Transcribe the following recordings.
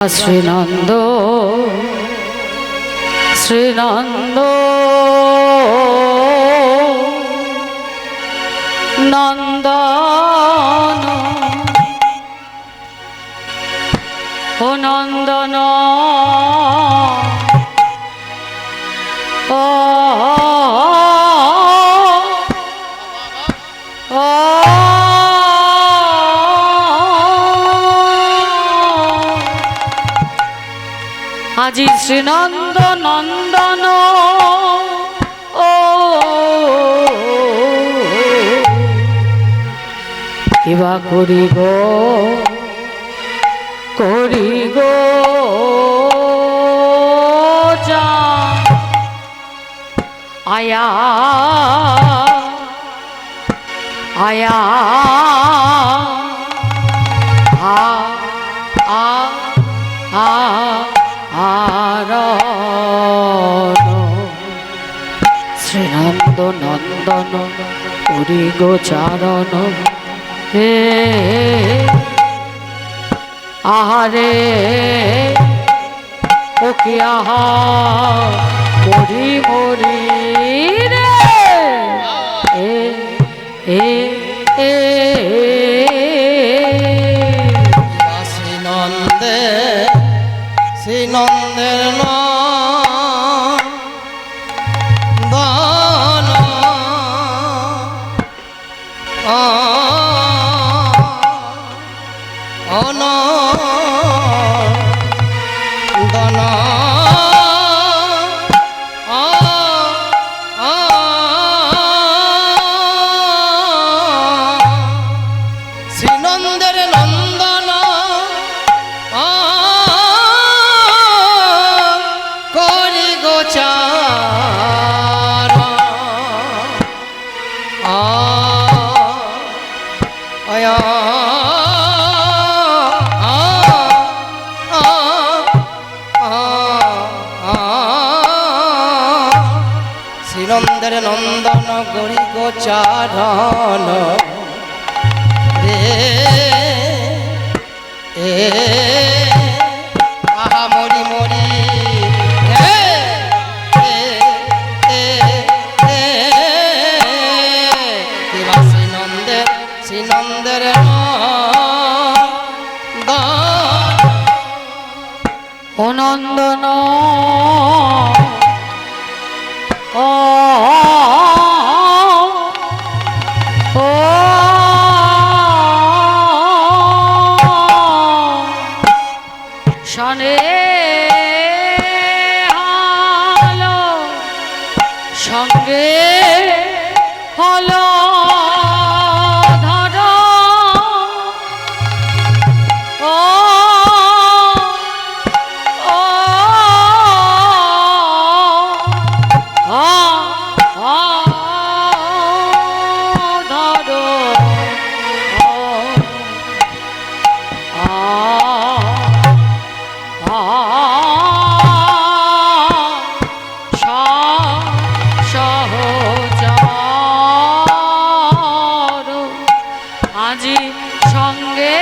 শ্রীনন্দ শ্রীনন্দ নন্দন ও নন্দন ও আজি শ্রীনন্দ নন্দন ও কিবা করি গো যা আয়া আয়া আ আ আ শ্রীনন্দ নন্দন পুরী গোচারণ হে আহারে ও কি আহা মরি মরি রে এ এ শ্রীনন্দে শ্রীনন্দের নন্দন নন্দন শ্রীনন্দের নন্দন করি গোচার আয়া শ্রীনন্দের নন্দন গরি গোচারণ রে এ আহা মরি মরি শ্রীনন্দের শ্রীনন্দের ও নন্দন ও ও শনে হলো সঙ্গে হলো আজি সঙ্গে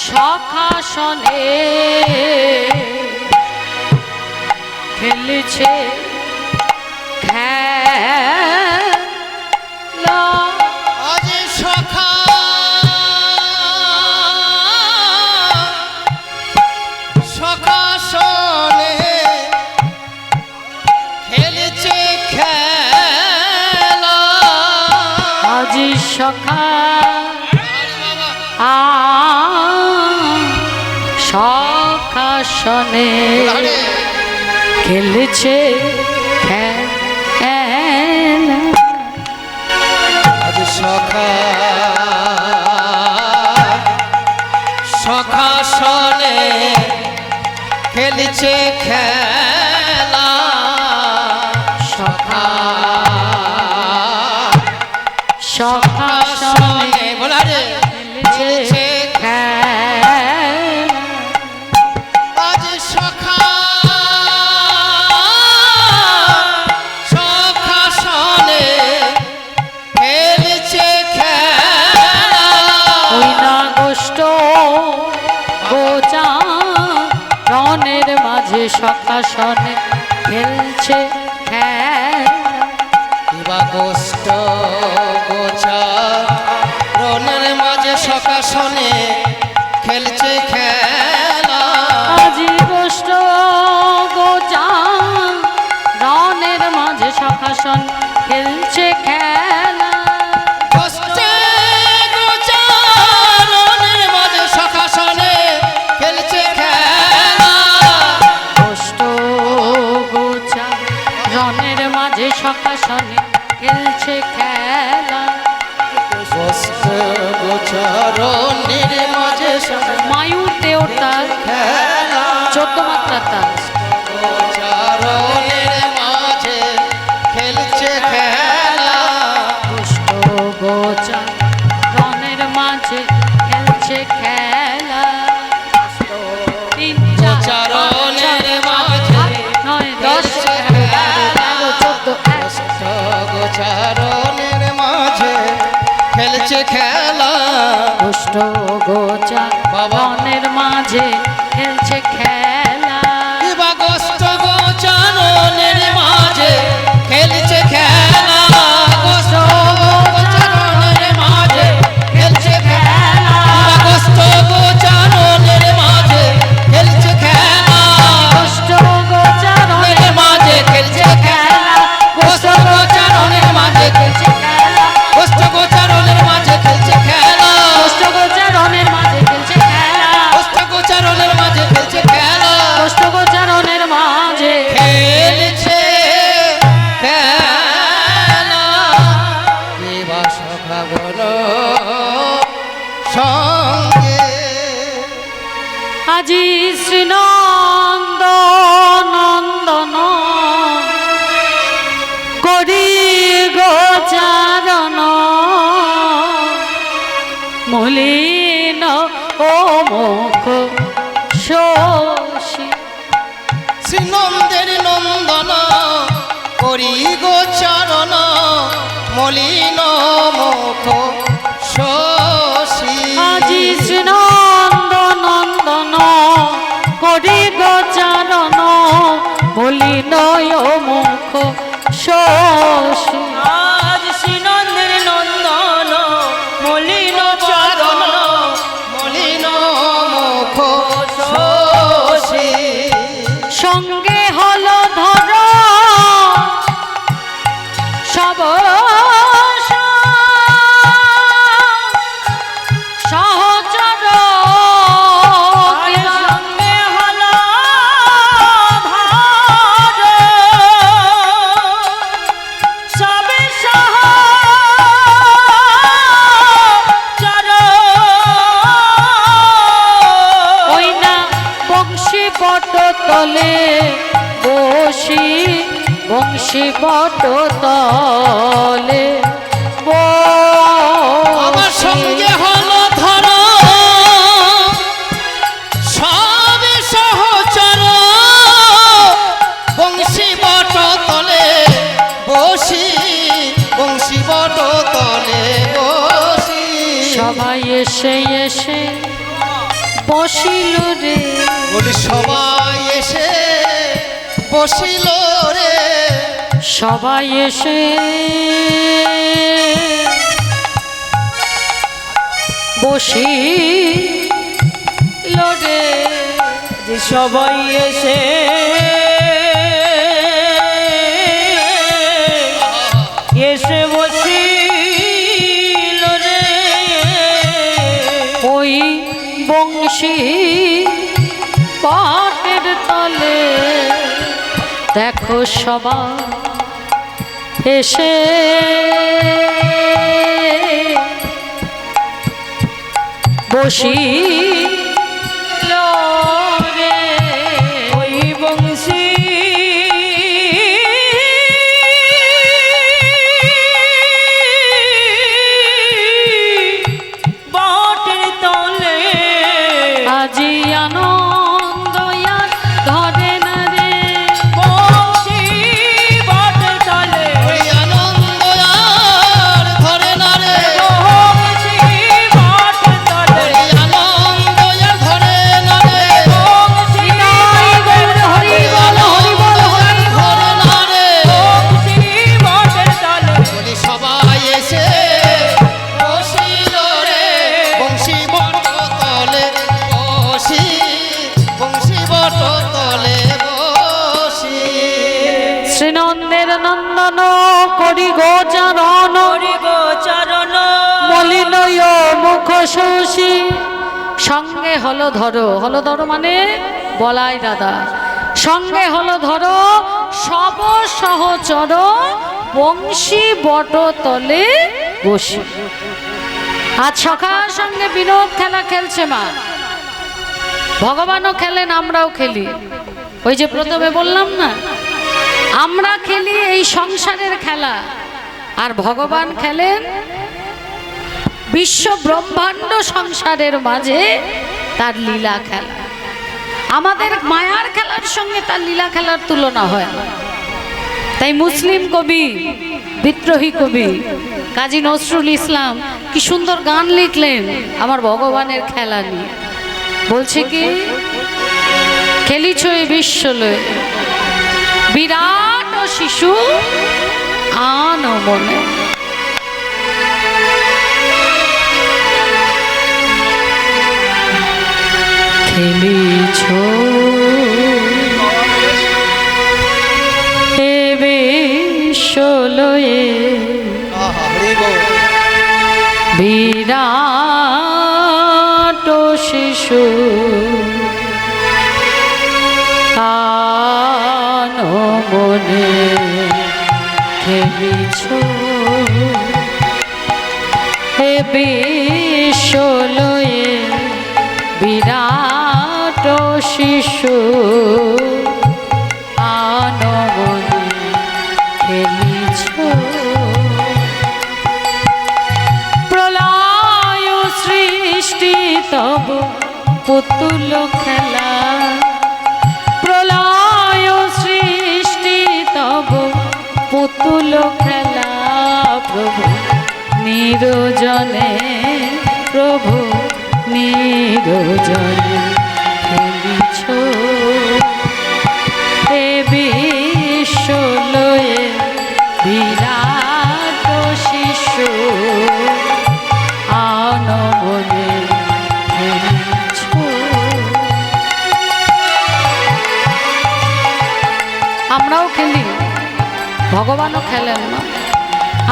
সখাসনে খেলছে খেলা আজি সখা সখাসনে খেলছে খেলা আজি সখা সখাসনে খেলছে খেলা আজ সখা সখাসনে খেলছে খেলা সখা সখাসনে বলা রে খেলছে খেলা আজ সখা সখাসনে খেলছে খেলা ওই না গোষ্ঠ সকাশনে খেলছে খেলা। কিবা গোষ্ঠ গোচারণের মাঝে সকাশনে খেলছে খেলা। আজি গোষ্ঠ গোচারণের মাঝে সকাশন খেলছে খেলা। গোষ্ঠে গোচারণের মাঝে সকাশনে খেলছে খেলা। গোষ্ঠ গোচারণের মাঝে সকাশনে খেলছে খেলা। গোষ্ঠ গোচারণের মাঝে মায়ূরতে ওটার খেলা। 14 মাত্রা তার। গোচারণের মাঝে খেলছে খেলা। গোষ্ঠ গোচারণের মাঝে খেলছে খেলা। 3 4 গোচারণের মাঝে 9 10 11 12 13 গোচারণের মাঝে খেলছে খেলা। গোষ্ঠ গোচারণের মাঝে খেলছে খেলা। কিবা গোষ্ঠ গোচারণের মাঝে খেলছে খেলা। গোষ্ঠ গোচারণের মাঝে খেলছে খেলা। গোষ্ঠ গোচারণের মাঝে খেলছে খেলা। গোষ্ঠ গোচারণের মাঝে খেলছে খেলা। গোষ্ঠ গোচারণের মাঝে খেলছে খেলা। গোষ্ঠ গোচারণের মাঝে খেলছে খেলা। গোষ্ঠ গোচারণের মাঝে খেলছে খেলা। গোষ্ঠ গোচারণের মাঝে খেলছে খেলা। গোষ্ঠ গোচারণের মাঝে খেলছে খেলা। কিবা সখা বলো সঙ্গে আজি শ্রীনন্দ নন্দন করি গোচারণ মলিন ও মুখ শোষী। শ্রীনন্দের নন্দন করি গোচারণ মলিন মুখ শশী। আজি শ্রীনন্দ নন্দন করি গোচারণ মলিন ও মুখ শোষী। আজ শ্রীনন্দের নন্দন মলিন চরণ মলিন মুখ শশী। সঙ্গে হলো ধর সব সহচর সঙ্গে হলো ভার সবে সহচর। ওই না বংশী বট তলে বসি বংশী বট তলে আমার সঙ্গে হলো ধর সবে সহচর। বংশী বট তলে বসি বংশী বট তলে বসি। সবাই এসে এসে বসিল রে বলি সবাই এসে বসিল রে। সবাই এসে বসিল রে যে সবাই এসে এসে বসিল রে। ওই বংশী পাটের তলে দেখো সবাই এসে বসিল রে। ওই বংশী বাটের তলে আজি আনন্দ আর ধরে না রে। বংশী বাটের তলে ওই আনন্দ আর ধরে না রে। বংশী বাটের তলে ওই আনন্দ চরণ করি গোচারণ হরি গোচরণ মলিন মুখ শশী সঙ্গে হলো ধরো মানে বলাই দাদা সঙ্গে হলো ধরো সব সহচর বংশী বটতলে বসি। আজ সখার সঙ্গে বিনোদ খেলা খেলছে মা, ভগবানও খেলেন আমরাও খেলি। ওই যে প্রথমে বললাম না, আমরা খেলি এই সংসারের খেলা, আর ভগবান খেলেন বিশ্ব ব্রহ্মাণ্ড সংসারের মাঝে তার লীলা খেলা। আমাদের মায়ার খেলার সঙ্গে তার লীলা খেলার তুলনা হয় না। তাই মুসলিম কবি, বিদ্রোহী কবি কাজী নজরুল ইসলাম কি সুন্দর গান লিখলেন আমার ভগবানের খেলা নিয়ে। বলছে কি, খেলিছ এই বিশ্ব লয়ে বিরাট শিশু আন মনে। খেলিছ হে বিশ্ব লয়ে বিরাট শিশু আন মনে। খেলিছ হে বিশ্ব লয়ে বিরাট শিশু আন মনে। খেলিছ প্রলয় সৃষ্টি তব পুতুল খেলা, প্রলয় সৃষ্টি তব পুতুল খেলা। প্রভু নিরজনে, প্রভু নিরজনে খেলিছ এ বিশ্ব লয়ে বিরাট শিশু আন মনে। খেলিছ আমরাও খেলি, ভগবানও খেলেন না।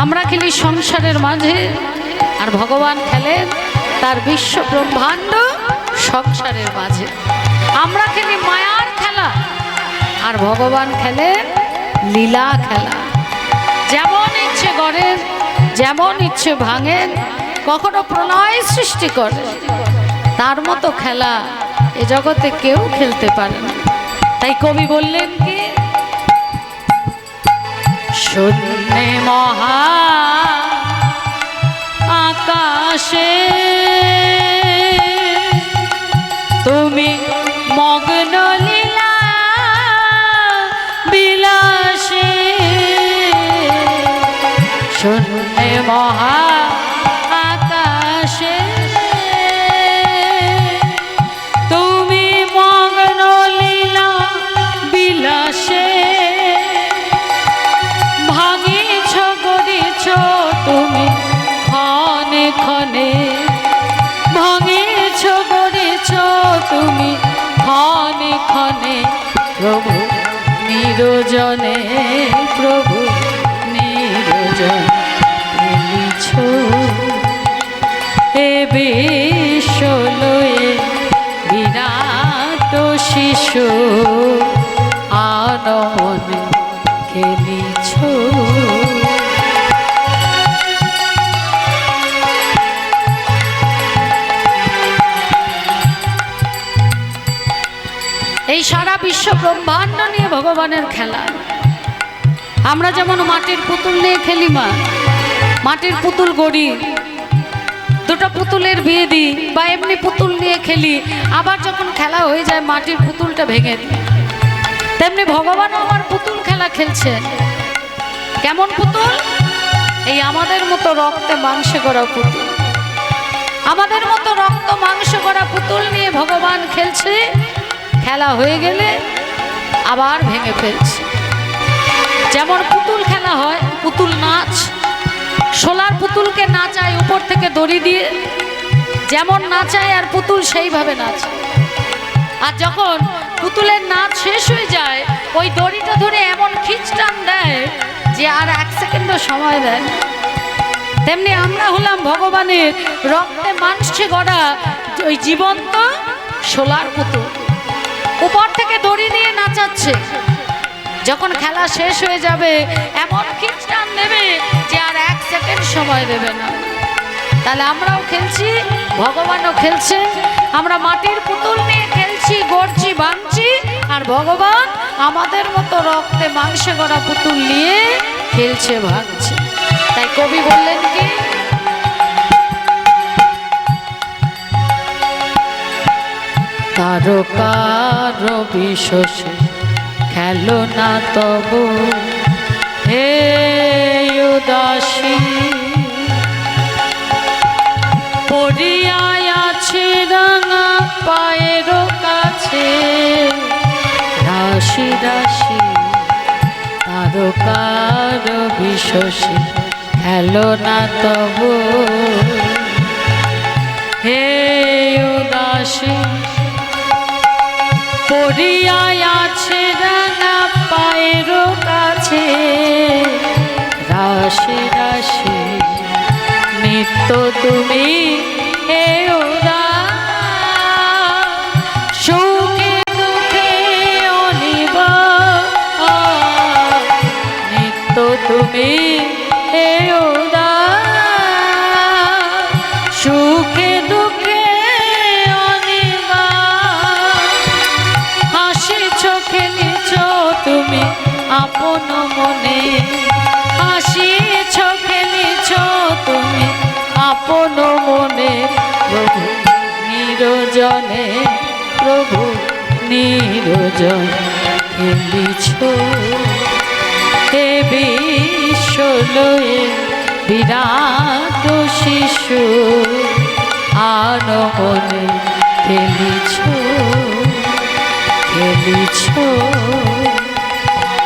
আমরা খেলি সংসারের মাঝে, আর ভগবান খেলেন তার বিশ্ব ব্রহ্মাণ্ড সংসারের মাঝে। আমরা খেলি মায়ার খেলা, আর ভগবান খেলেন লীলা খেলা। যেমন ইচ্ছে গড়েন, যেমন ইচ্ছে ভাঙেন, কখনো প্রলয় সৃষ্টি করেন। তার মতো খেলা এ জগতে কেউ খেলতে পারে না। তাই কবি বললেন কি, শূন্যে মহা আকাশে তুমি মগ্ন লীলা বিলাসে। শূন্যে মহা আকাশে তুমি মগ্ন লীলা বিলাসে। ভাঙিছ গড়িছ তুমি ক্ষণে ক্ষণে, ভাঙিছ গড়িছ তুমি ক্ষণে ক্ষণে। প্রভু নিরজনে, প্রভু নিরজনে খেলিছ এ বিশ্ব লয়ে বিরাট শিশু আন মনে। খেলিছ এই সারা বিশ্ব ব্রহ্মাণ্ড নিয়ে ভগবানের খেলা। আমরা যেমন মাটির পুতুল নিয়ে খেলি মা, মাটির পুতুল গড়ি, দুটো পুতুলের বিয়ে দিই, বা এমনি পুতুল নিয়ে খেলি, আবার যখন খেলা হয়ে যায় মাটির পুতুলটা ভেঙে দিই। তেমনি ভগবানও আমার পুতুল খেলা খেলছে। কেমন পুতুল? এই আমাদের মতো রক্তে মাংসে গড়া পুতুল, আমাদের মতো রক্ত মাংস গড়া পুতুল নিয়ে ভগবান খেলছে। খেলা হয়ে গেলে আবার ভেঙে ফেলছে। যেমন পুতুল খেলা হয়, পুতুল নাচ, সোলার পুতুলকে নাচায় উপর থেকে দড়ি দিয়ে, যেমন নাচায় আর পুতুল সেইভাবে নাচায়। আর যখন পুতুলের নাচ শেষ হয়ে যায়, ওই দড়িটা ধরে এমন খিঁচটান দেয় যে আর এক সেকেন্ডও সময় দেন, তেমনি আমরা হলাম ভগবানের রক্তে মাংসে গড়া ওই জীবন্ত সোলার পুতুল। উপর থেকে দড়ি দিয়ে নাচাচ্ছে, যখন খেলা শেষ হয়ে যাবে এমন খ্রিস্টান দেবে যে আর এক সেকেন্ড সময় দেবে না। তাহলে আমরাও খেলছি, ভগবানও খেলছে, আমরা মাটির পুতুল নিয়ে খেলছি, গড়ছি, ভাঙছি, আর ভগবান আমাদের মতো রক্তে মাংসে গড়া পুতুল নিয়ে খেলছে, ভাঙছে। তাই কবি বললেন কি, তারকার বিশ্বসে খেলো না তবু হে উদাসী, পড়িয়ায় আছে রাঙা পায়ের কাছে রাশি রাশি, তারকার বিশ্বসে খেলো না তবু হে উদাসী, পড়িয়ায় আছে রাঙা পায়ের কাছে রাশি রাশি, নিত্য তুমি হে উদাস, সুখে দুঃখে অনিবাস, নিত্য তুমি হে উদাস, সুখে দুঃখে অনিবাস, হাসিছ খেলিছ তুমি আপন মনে, হাসিছ খেলিছ তুমি আপন মনে, প্রভু নিরজনে, প্রভু নিরজন খেলিছ, হে বিশ্বলয়ে বিরাট শিশু আনমনে খেলিছ, খেলিছ,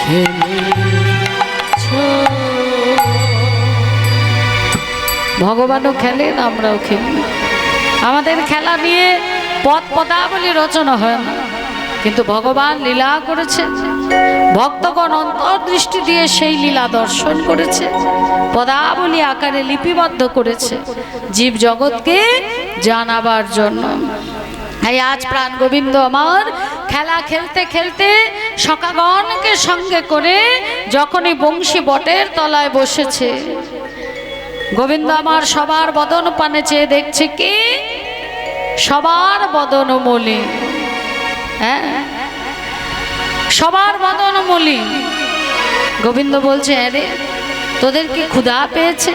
খেলিছ। ভগবানও খেলেন, আমরাও খেলি। আমাদের খেলা নিয়ে পদ পদাবলী রচনা হয় না, কিন্তু ভগবান লীলা করেছেন, ভক্তগণ অন্তর্দৃষ্টি দিয়ে সেই লীলা দর্শন করেছে, পদাবলী আকারে লিপিবদ্ধ করেছে জীব জগৎকে জানাবার জন্য। তাই আজ প্রাণ গোবিন্দ আমার খেলা খেলতে খেলতে সখাগণকে সঙ্গে করে যখনই বংশী বটের তলায় বসেছে, গোবিন্দ আমার সবার বদন পানে চেয়ে দেখছে কি, সবার বদন মলিন, হ্যাঁ সবার বদন মলিন। গোবিন্দ বলছে, আরে তোদের কি ক্ষুধা পেয়েছে?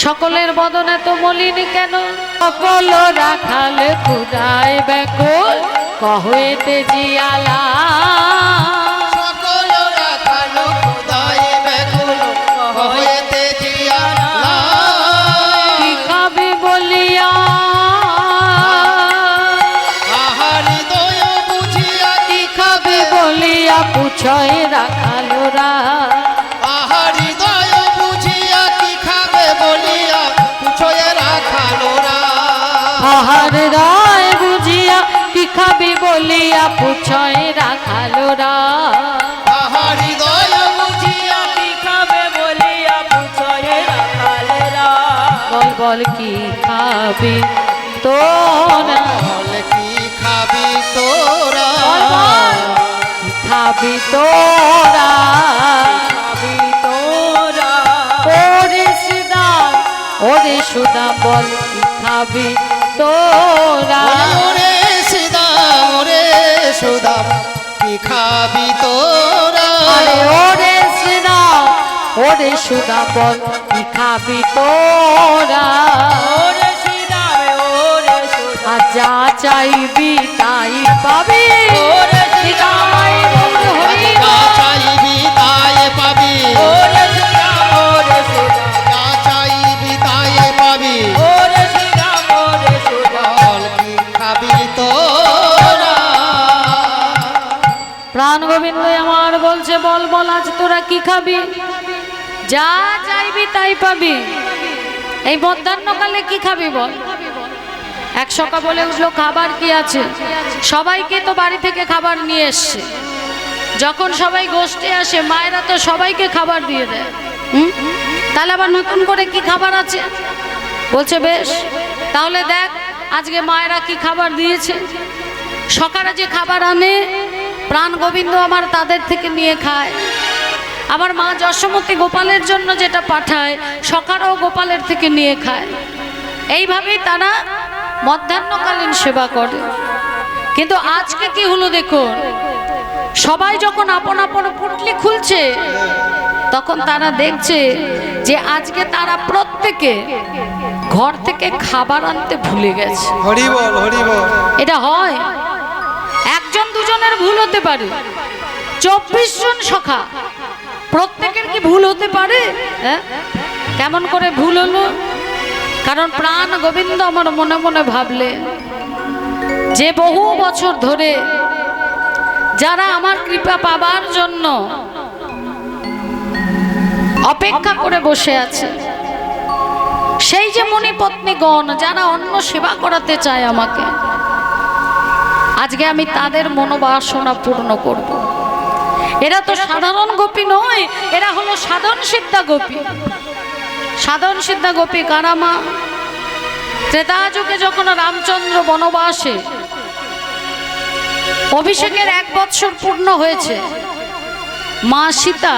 সকলের বদন এত মলিন কেন? সকল রাখাল ক্ষুধায় ব্যাকুল কহেতে জিয়ালা, সকল রাখাল ক্ষুধায় ব্যাকুল কহেতে জিয়ালা, কি খাবে বলিয়া আহারি দয় বুঝিয়া, কি খাবে বলিয়া পুছয় রাখালোরা, আহারি দয় বুঝিয়া কি খাবে বলিয়া পুছয়ে রাখালোরা, আহার রায় বুঝিয়া কি খাবে বলিয়া পুছয় রাখালোরা, আহারি দয় বুঝিয়া কি খাবে বলিয়া পুছয়ে রাখালেরা, বল বল কি খাবি তোরা, বল কি খাবি তোরা, বল বল কি খাবি তোরা, খাবি তোরা, ওরে সুদা, ওরে সুদা বল কি খাবি তোরা, ওরে সিদাম, ওরে সুদাম কি খাবি তোরা, আরে ওরে সুদা, ওরে সুদা বল কি খাবি তোরা, ওরে সিদামে ওরে সুদা, আর যা চাইবি তাই পাবি, ওরে নিতাই গৌর হরি যা চাইবি তাই পাবি, ওরে সিদাম ওরে সুদা, যা চাইবি তাই পাবি, ওরে সিদাম ওরে সুদা, বল কি খাবি তোরা, প্রাণ গোবিন্দ আমার বলছে, বল বল আজ তোরা কি খাবি, যা চাইবি তাই পাবি। এই মধ্যাহ্নকালে কি খাবি বল? এক সখা বলে উঠলো, খাবার কি আছে, সবাইকে তো বাড়ি থেকে খাবার নিয়ে এসছে, যখন সবাই গোষ্ঠী আসে মায়েরা তো সবাইকে খাবার দিয়ে দেয়। তাহলে আবার নতুন করে কি খাবার আছে? বলছে বেশ, তাহলে দেখ আজকে মায়েরা কি খাবার দিয়েছে। সকালে যে খাবার আনে প্রাণ গোবিন্দ আমার তাদের থেকে নিয়ে খায়। আবার মা যশোমতী গোপালের জন্য যেটা পাঠায় সকালেও গোপালের থেকে নিয়ে খায়। এইভাবেই তারা মধ্যাহ্নকালীন সেবা করে। কিন্তু আজকে কি হলো দেখুন, সবাই যখন আপন আপন পুটলি খুলছে তখন তারা দেখছে যে আজকে তারা প্রত্যেকে ঘর থেকে খাবার আনতে ভুলে গেছে। হরি বল, হরি বল। এটা হয়, একজন দুজনের ভুল হতে পারে, 24 জন সখা প্রত্যেকের কি ভুল হতে পারে? হ্যাঁ, কেমন করে ভুল হলো? কারণ প্রাণ গোবিন্দ আমার মনে মনে ভাবলে যে বহু বছর ধরে যারা আমার কৃপা পাবার জন্য অপেক্ষা করে বসে আছে, সেই যে মুনি পত্নীগণ যারা অন্ন সেবা করাতে চায় আমাকে, আজকে আমি তাদের মনোবাসনা পূর্ণ করব। এরা তো সাধারণ গোপী নয়, এরা হলো সাধন সিদ্ধা গোপী। সাধন সিদ্ধা গোপী কারা মা? ত্রেতা যুগে যখন রামচন্দ্র বনবাসে অভিষেকের 1 বৎসর পূর্ণ হয়েছে, মা সীতা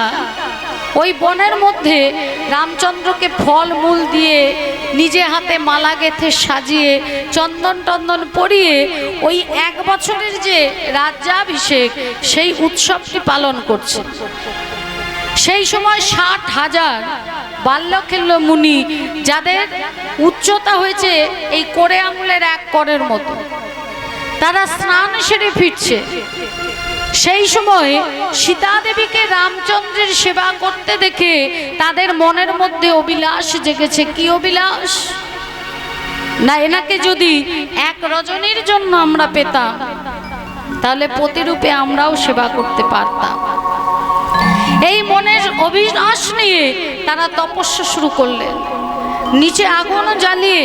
ওই বনের মধ্যে রামচন্দ্রকে ফল মূল দিয়ে নিজে হাতে মালা গেঁথে সাজিয়ে চন্দন টন্দন পরিয়ে ওই 1 বছরের যে রাজ্যাভিষেক সেই উৎসবটি পালন করছে। সেই সময় 60,000 বাল্যখেল্য মুনি, যাদের উচ্চতা হয়েছে এই কোড়ে আঙুলের 1 করের মতো, তারা স্নান সেরে ফিরছে। সেই সময় সীতা দেবীকে রামচন্দ্রের সেবা করতে দেখে তাদের মনের মধ্যে অভিলাষ জেগেছে। কি অভিলাষ? না, এনাকে যদি 1 রজনীর জন্য আমরা পেতাম তাহলে প্রতিরূপে আমরাও সেবা করতে পারতাম। এই মনের অভিলাষ নিয়ে তারা তপস্যা শুরু করলেন। নিচে আগুন জ্বালিয়ে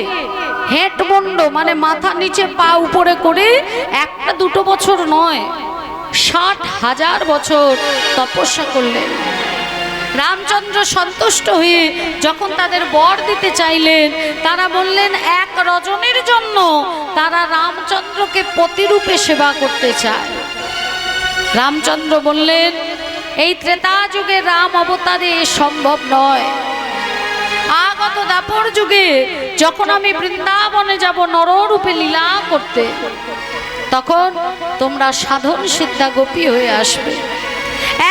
হেঁট মুন্ড মানে মাথা নিচে পা উপরে করে 1-2 বছর নয়, 60,000 বছর তপস্যা করলেন। রামচন্দ্র সন্তুষ্ট হয়ে যখন তাদের বর দিতে চাইলেন, তারা বললেন 1 রজনীর জন্য তারা রামচন্দ্রকে প্রতিরূপে সেবা করতে চায়। রামচন্দ্র বললেন এই ত্রেতা যুগে রাম অবতারে সম্ভব নয়। আগত দাপর যুগে যখন আমি বৃন্দাবনে যাব নররূপে লীলা করতে, তখন তোমরা সাধন সিদ্ধা গোপী হয়ে আসবে।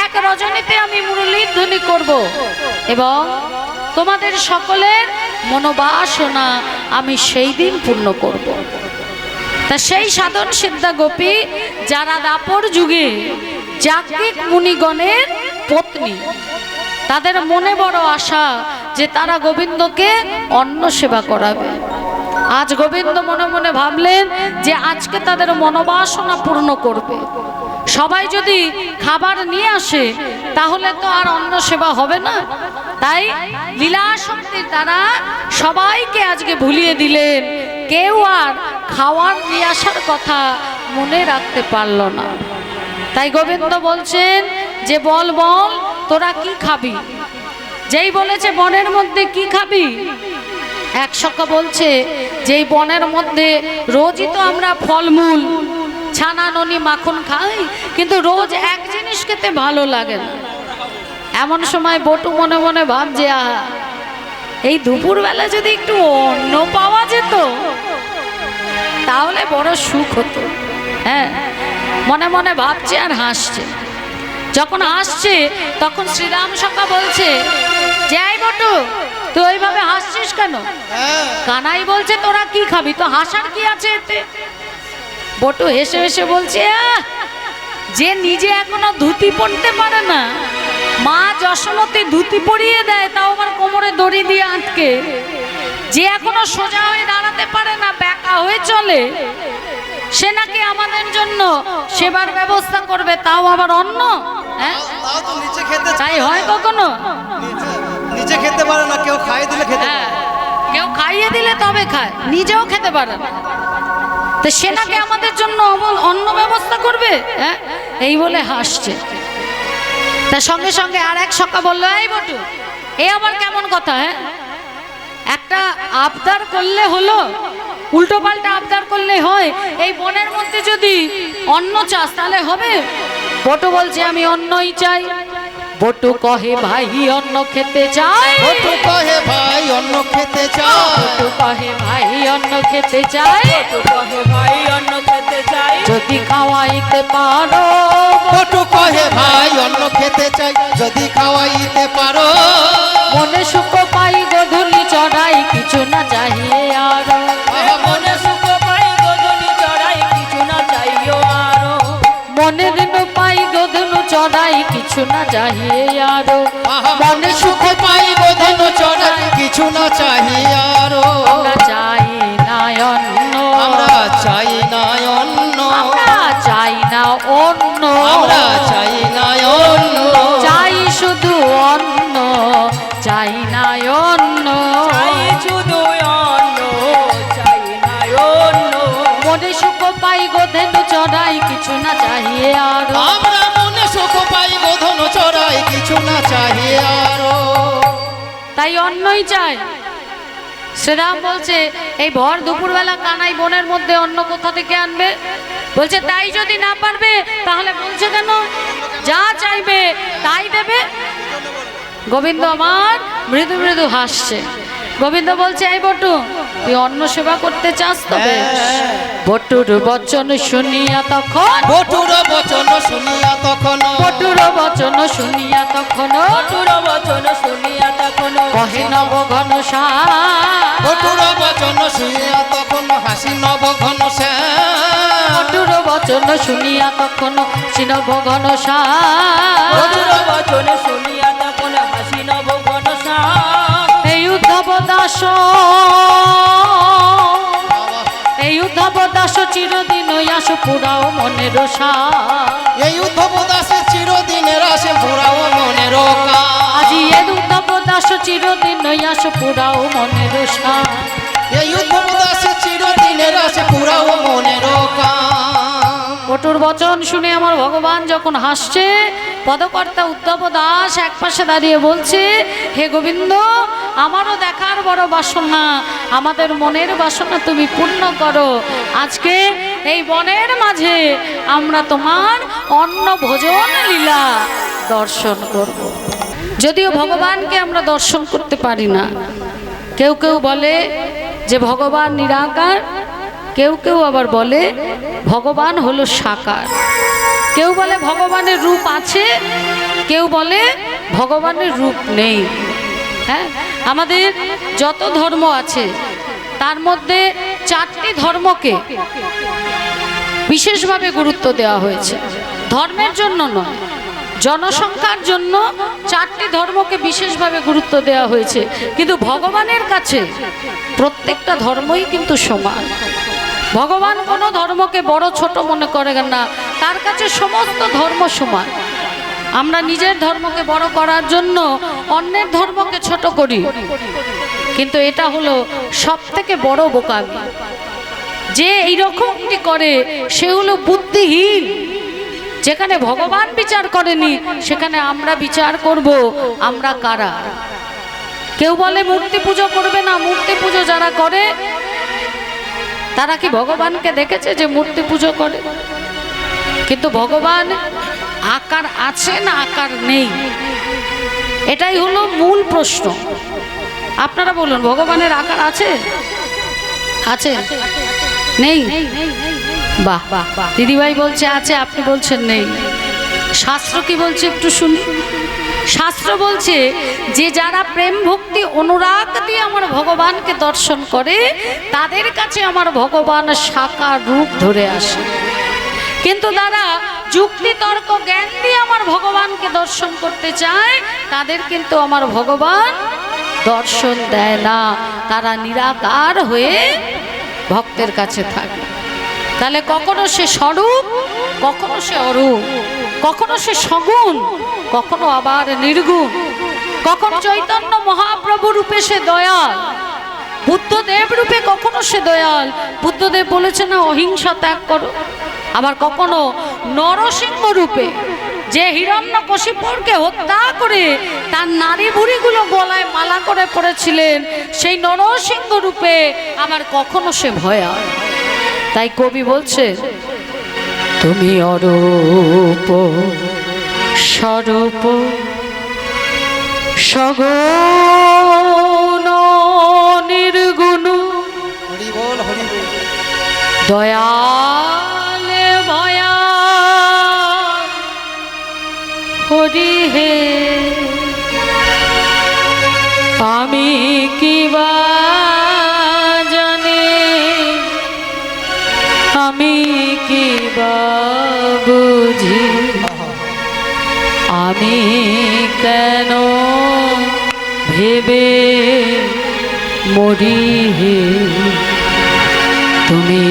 1 রজনীতে আমি মুরলীর ধ্বনি করব এবং তোমাদের সকলের মনোবাসনা আমি সেই দিন পূর্ণ করব। তা সেই সাধন সিদ্ধা গোপী যারা দাপর যুগে যাজ্ঞিক মুনিগণের পত্নী, তাদের মনে বড় আশা যে তারা গোবিন্দকে অন্ন সেবা করাবে। আজ গোবিন্দ মনে মনে ভাবলেন যে আজকে তাদের মনোবাসনা পূর্ণ করবে। সবাই যদি খাবার নিয়ে আসে তাহলে তো আর অন্ন সেবা হবে না। তাই লীলা শক্তির দ্বারা সবাইকে আজকে ভুলিয়ে দিলেন। কেউ আর খাওয়ার নিয়ে আসার কথা মনে রাখতে পারল না। তাই গোবিন্দ বলছেন যে বল বল তোরা কি খাবি? যেই বলেছে বনের মধ্যে কি খাবি, 1 সখা বলছে যে এই বনের মধ্যে রোজই তো আমরা ফলমূল ছানা ননি মাখন খাই, কিন্তু রোজ এক জিনিস খেতে ভালো লাগে না। এমন সময় বটু মনে মনে ভাবছে আহা, এই দুপুরবেলা যদি একটু অন্ন পাওয়া যেত তাহলে বড় সুখ হতো। হ্যাঁ, মনে মনে ভাবছে আর হাসছে। যখন হাসছে তখন শ্রীরাম সখা বলছে যে এই বটু তুই ওইভাবে হাসছিস কেন? কানাই বলছে তোরা কি খাবি, তো হাসার কি আছে এতে? বটু হেসে হেসে বলছে যে নিজে এখনো ধুতি পরতে পারে না, মা যশোমতী ধুতি পরিয়ে দেয়, তাও আমার কোমরে দড়ি দিয়ে আটকে। যে এখনো সোজা হয়ে দাঁড়াতে পারে না, ব্যাকা হয়ে চলে, সে নাকি আমাদের জন্য সেবার ব্যবস্থা করবে, তাও আবার অন্ন। হ্যাঁ, তাই হয় কখনো? নিচে খেতে পারে না, কেউ খাইয়ে দিলে খেতে পারে। কেউ খাইয়ে দিলে তবে খায়, নিজেও খেতে পারে না। তো সে নাকি আমাদের জন্য অন্ন ব্যবস্থা করবে। হ্যাঁ, এই বলে হাসছে। তা সঙ্গে সঙ্গে আর এক সখা বললো, এই বটু, এ আবার কেমন কথা? হ্যাঁ, একটা আবদার করলে হলো, উল্টো পাল্টা আবদার করলে হয়? এই বনের মধ্যে যদি অন্ন চাস তাহলে হবে? বটু বলছে, আমি অন্নই চাই। বটু কহে, ভাই অন্ন খেতে চাই। বটু কহে, ভাই অন্ন খেতে চাই। বটু কহে, ভাই অন্ন খেতে চাই। বটু কহে, ভাই অন্ন খেতে চাই। যদি খাওয়াইতে পারো। বটু কহে, ভাই অন্ন খেতে চাই, যদি খাওয়াইতে পারো। মনে সুখ পাই গধূলি চড়াই, কিছু না চাহিয়ে আরো। মনে সুখ পাই গধূলি চড়াই, কিছু না চাইও আরো। মনে দিন পাই গধূলি চড়াই, কিছু না চাহিয়ে আরো। মনে সুখ পাই গোধন চড়াই, কিছু না চাহি আরো। আমরা চাই না অন্য, আমরা চাই না অন্য, আমরা চাই না অন্য, আমরা চাই না অন্য। চাই শুধু অন্ন, চাই না অন্য। চাই শুধু অন্ন, চাই না অন্য। মনে সুখ পাই গোধেনু চড়াই, কিছু না চাহিয়ে আরো। আমরা মনে সুখ পাই গোধন চড়াই, কিছু না চাহি আরো। তাই অন্নই চাই। শ্রীরাম বলছে, এই ভর দুপুরবেলা কানাই বনের মধ্যে অন্ন কোথা থেকে আনবে? বলছে, তাই যদি না পারবে তাহলে বলছে কেন? যা চাইবে তাই দেবে। গোবিন্দ আমার মৃদু মৃদু হাসছে। গোবিন্দ বলছে, এই বটু, তুই অন্ন সেবা করতে চাস তো বেশ। বটুর বচন শুনিয়া তখন, বটুর বচন শুনিয়া তখন, বটুর বচন শুনিয়া তখন, বটুর বচন শুনিয়া তখন কহে নব ঘন বটুর বচন শুনিয়া তখন হাসি নব ঘন শ্যাম। বটুর বচন শুনিয়া তখন সিনব ঘন বটুর বচন শুনিয়া তখন হাসি নব ঘন শ্যাম। এই উদ্ধব দাস, এই উদ্ধব দাস চিরদিন আস পুরাও মনের এই উদ্ধব দাসে চিরদিনের আসে পুরাও মনের কাম। আজি এই উদ্ধব দাস চিরদিন আস পুরাও মনের এই উদ্ধব দাসে চিরদিনের আসে পুরাও মনের কাম। বটুর বচন শুনে আমার ভগবান যখন হাসছে, পদকর্তা উদ্ধব দাস এক পাশে দাঁড়িয়ে বলছে, হে গোবিন্দ, আমারও দেখার বড় বাসনা, আমাদের মনের বাসনা তুমি পূর্ণ করো। আজকে এই বনের মাঝে আমরা তোমার অন্ন ভোজন লীলা দর্শন করব। যদিও ভগবানকে আমরা দর্শন করতে পারি না। কেউ কেউ বলে যে ভগবান নিরাকার, কেউ কেউ আবার বলে ভগবান হলো সাকার। কেউ বলে ভগবানের রূপ আছে, কেউ বলে ভগবানের রূপ নেই। হ্যাঁ, আমাদের যত ধর্ম আছে তার মধ্যে 4টি ধর্মকে বিশেষভাবে গুরুত্ব দেওয়া হয়েছে। ধর্মের জন্য নয়, জনসংখ্যার জন্য 4টি ধর্মকে বিশেষভাবে গুরুত্ব দেওয়া হয়েছে। কিন্তু ভগবানের কাছে প্রত্যেকটা ধর্মই কিন্তু সমান। ভগবান কোনো ধর্মকে বড় ছোট মনে করেন না, তার কাছে সমস্ত ধর্ম সমান। আমরা নিজের ধর্মকে বড় করার জন্য অন্যের ধর্মকে ছোট করি, কিন্তু এটা হলো সবথেকে বড় বোকামি। যে এইরকমটি করে সে হলো বুদ্ধিহীন। যেখানে ভগবান বিচার করেনি সেখানে আমরা বিচার করব আমরা কারা। কেউ বলে মূর্তি পুজো করবে না, মূর্তি পুজো যারা করে তারা কি ভগবানকে দেখেছে যে মূর্তি পুজো করে? কিন্তু ভগবান আকার আছে না আকার নেই, এটাই হলো মূল প্রশ্ন। আপনারা বলুন, ভগবানের আকার আছে? আছে? নেই? বাহ বাহ বাহ, দিদিভাই বলছে আছে, আপনি বলছেন নেই। শাস্ত্র কি বলছে একটু শুনি। শাস্ত্র বলছে যে যারা প্রেম ভক্তি অনুরাগ দিয়ে আমার ভগবানকে দর্শন করে তাদের কাছে আমার ভগবান সাকার রূপ ধরে আসে। কিন্তু যারা যুক্তি তর্ক জ্ঞান দিয়ে আমার ভগবানকে দর্শন করতে চায় তাদের কিন্তু আমার ভগবান দর্শন দেয় না। তারা নিরাকার হয়ে ভক্তের কাছে থাকে। তাহলে কখনো সে স্বরূপ, কখনো সে অরূপ, কখনো সে সগুণ, কখনো আবার নির্গুণ। কখনো চৈতন্য মহাপ্রভু রূপে সে দয়াল, বুদ্ধদেব রূপে কখনো সে দয়াল। বুদ্ধদেব বলেছে না অহিংসা ত্যাগ করো। আবার কখনো নরসিংহ রূপে, যে হিরণ্যকশিপুরকে হত্যা করে তার নারী বুড়িগুলো গলায় মালা করে পড়েছিলেন, সেই নরসিংহ রূপে আমার কখনো সে ভয় হয়। তাই কবি বলছে, তুমি অরূপ স্বরূপ সগুণ নির্গুণ হরি বল হরি বল। দয়াল ভয়া হরি হে, আমি কি বা জানি, আমি কি বা বুঝি, আমি কেন ভেবে মরি হে, তুমি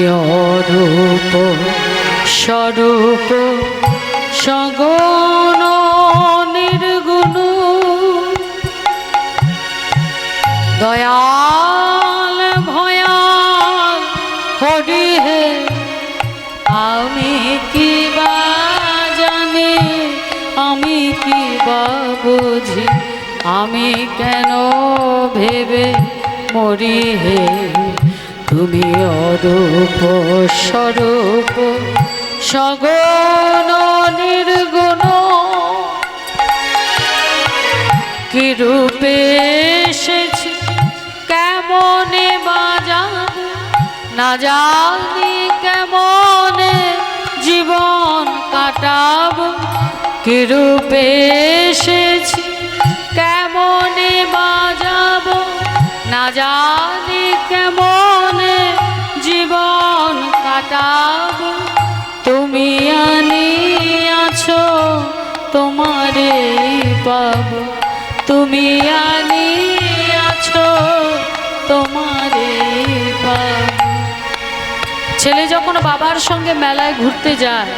অরূপ স্বরূপ সগুণ নির্গুণ দয়াল ভয়াল হরি হে, আমি কি বা জানি, আমি কি বা বুঝি, আমি কেন ভেবে মরি হে, তুমি অরূপ স্বরূপ সগুণ নির্গুণ কি রূপে এসেছি, কেমনে বাজাবো না জানি, কেমনে জীবন কাটাবো, কি রূপে এসেছি, কেমনে বাজাবো না জানি, কেমনে জীবন কাটাবো, তুমি আনিয়াছো তোমারে পাবো, তুমি আনিয়াছো তোমারে পাবো। ছেলে যখন বাবার সঙ্গে মেলায় ঘুরতে যায়,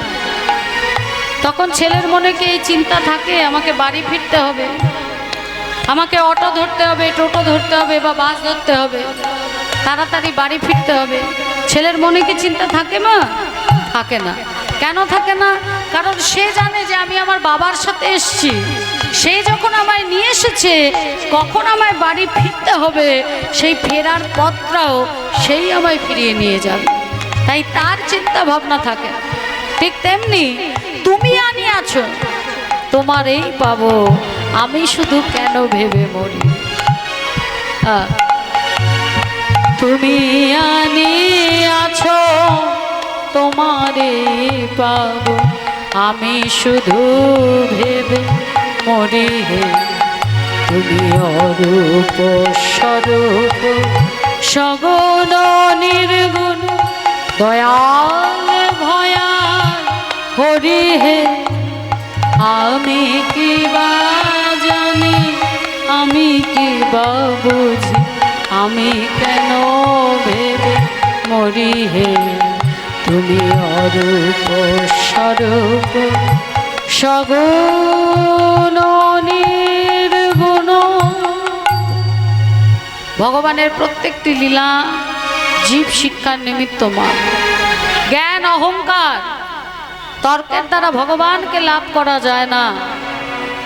তখন ছেলের মনে কি এই চিন্তা থাকে, আমাকে বাড়ি ফিরতে হবে, আমাকে অটো ধরতে হবে, টোটো ধরতে হবে বা বাস ধরতে হবে, তাড়াতাড়ি বাড়ি ফিরতে হবে। ছেলের মনে কি চিন্তা থাকে? মা থাকে না। কেন থাকে না? কারণ সে জানে যে আমি আমার বাবার সাথে এসেছি, সে যখন আমায় নিয়ে এসেছে, কখন আমায় বাড়ি ফিরতে হবে, সেই ফেরার পথটাও সেই আমায় ফিরিয়ে নিয়ে যাবে। তাই তার চিন্তা ভাবনা থাকে। ঠিক তেমনি তুমি আনিয়াছো তোমার এই পাবো, আমি শুধু কেন ভেবে মরি। তুমি আনিয়াছো তোমারে পাবো, আমি শুধু ভেবে মরি হে, তুমি অরূপ স্বরূপ সগুণ নির্গুণ দয়াল ভয়াল হরি হে, আমি কি বা জানি, আমি কি বা বুঝি, আমি কেন ভেবে মরি হে, তুমি অরূপ স্বরূপ সগুণ নির্গুণ। ভগবানের প্রত্যেকটি লীলা জীব শিক্ষার নিমিত্ত মা। জ্ঞান অহংকার তর্কের দ্বারা ভগবানকে লাভ করা যায় না।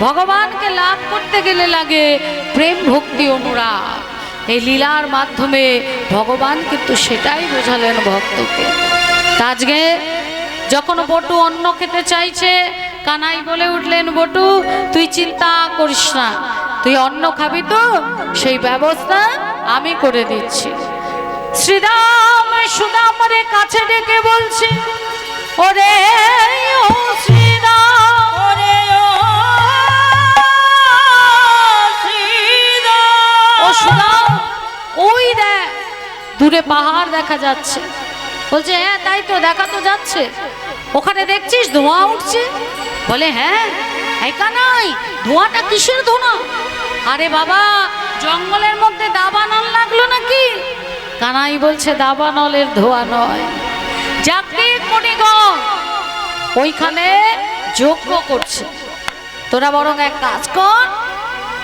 ভগবানকে লাভ করতে গেলে লাগে প্রেম ভক্তি অনুরাগ। এই লীলার মাধ্যমে ভগবান কিন্তু সেটাই বোঝালেন ভক্তকে। আজকে যখন বটু অন্ন খেতে চাইছে, কানাই বলে উঠলেন, বটু তুই চিন্তা করিস না, তুই অন্ন খাবি তো, সেই ব্যবস্থা আমি করে দিচ্ছি। শ্রীরাম সুদামরে কাছে ডেকে বলছে, ওরে ও শ্রীরাম, ওরে ও শ্রীরাম, ও সুদাম, ওই দেখ দূরে পাহাড় দেখা যাচ্ছে। বলছে হ্যাঁ তাই তো, দেখা তো যাচ্ছে। ওখানে দেখছিস ধোঁয়া উঠছে? বলে হ্যাঁ। এই কানাই, ধোঁয়াটা কিসের ধোঁয়া? আরে বাবা, জঙ্গলের মধ্যে দাবানল লাগলো নাকি? কানাই বলছে দাবানলের ধোঁয়া নয়, যাজ্ঞিক মুনিগণ ওইখানে যজ্ঞ করছে। তোরা বরং এক কাজ কর,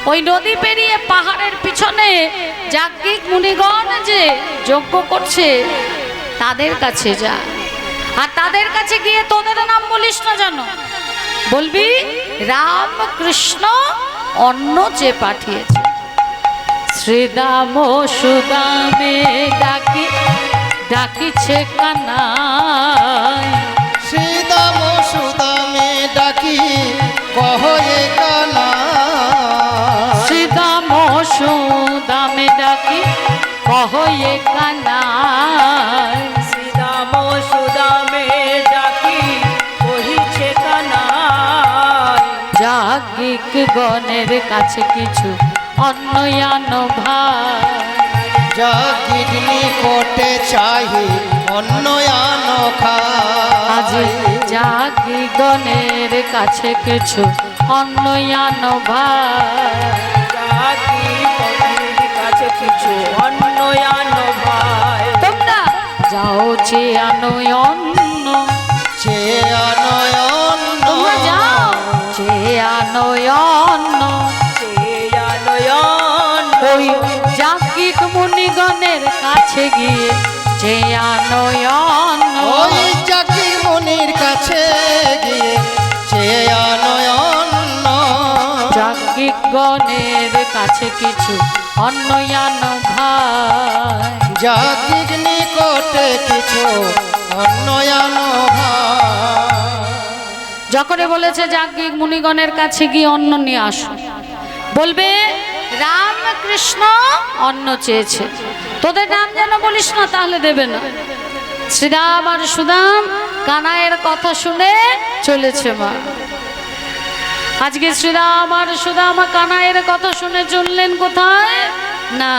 ওই নদী পেরিয়ে পাহাড়ের পিছনে যাজ্ঞিক মুনিগণ যে যজ্ঞ করছে তাদের কাছে যা, আর তাদের কাছে গিয়ে তোদের নাম বলিস না, জানো বলবি রাম কৃষ্ণ অন্ন চেয়ে পাঠিয়েছে। শ্রীদাম সুদামে ডাকি ডাকিছে কানাই। শ্রীদাম সুদামে ডাকি কহে কানাই। শ্রীদাম সুদামে ডাকি কহে কানাই। শ্রীদাম সুদামে ডাকি কহিছে কানাই। যাজ্ঞিক গণের কাছে কিছু অন্নয়ান ভাই। যাজ্ঞিক কোটে চাহি অন্নয়ান আজ খাই। যাজ্ঞিক গণের কাছে কিছু অন্নয়ান ভাই। ডাকি কহির কাছে কিছু অন্নয়ান ভাই। তোমরা যাও চেয়ে আনো অন্ন। চে আনয়ন তোমরা যাও চেয়ে আনো অন্ন। চেয়ানয়ন ওই যাজ্ঞিক মুনিগণের কাছে গিয়ে চেয়ে আনো অন্ন। ওই জাকির মুনির কাছে গিয়ে চে আনয়ন। যাজ্ঞিক গণের কাছে কিছু অন্নয়ান ভাই। জাকির নিকটে কিছু অন্নয়ান ভাই। যখনই বলেছে যাজ্ঞিক মুনিগণের কাছে গিয়ে অন্ন নিয়ে আসো, বলবে রাম কৃষ্ণ অন্ন চেয়েছে, তোদের নাম যেন বলিস না, তাহলে দেবে না। শ্রীরাম আর সুদাম কানাইয়ের কথা শুনে চলেছে মা। আজকে শ্রীরাম আর সুদাম কানাইয়ের কথা শুনে চললেন কোথায় না,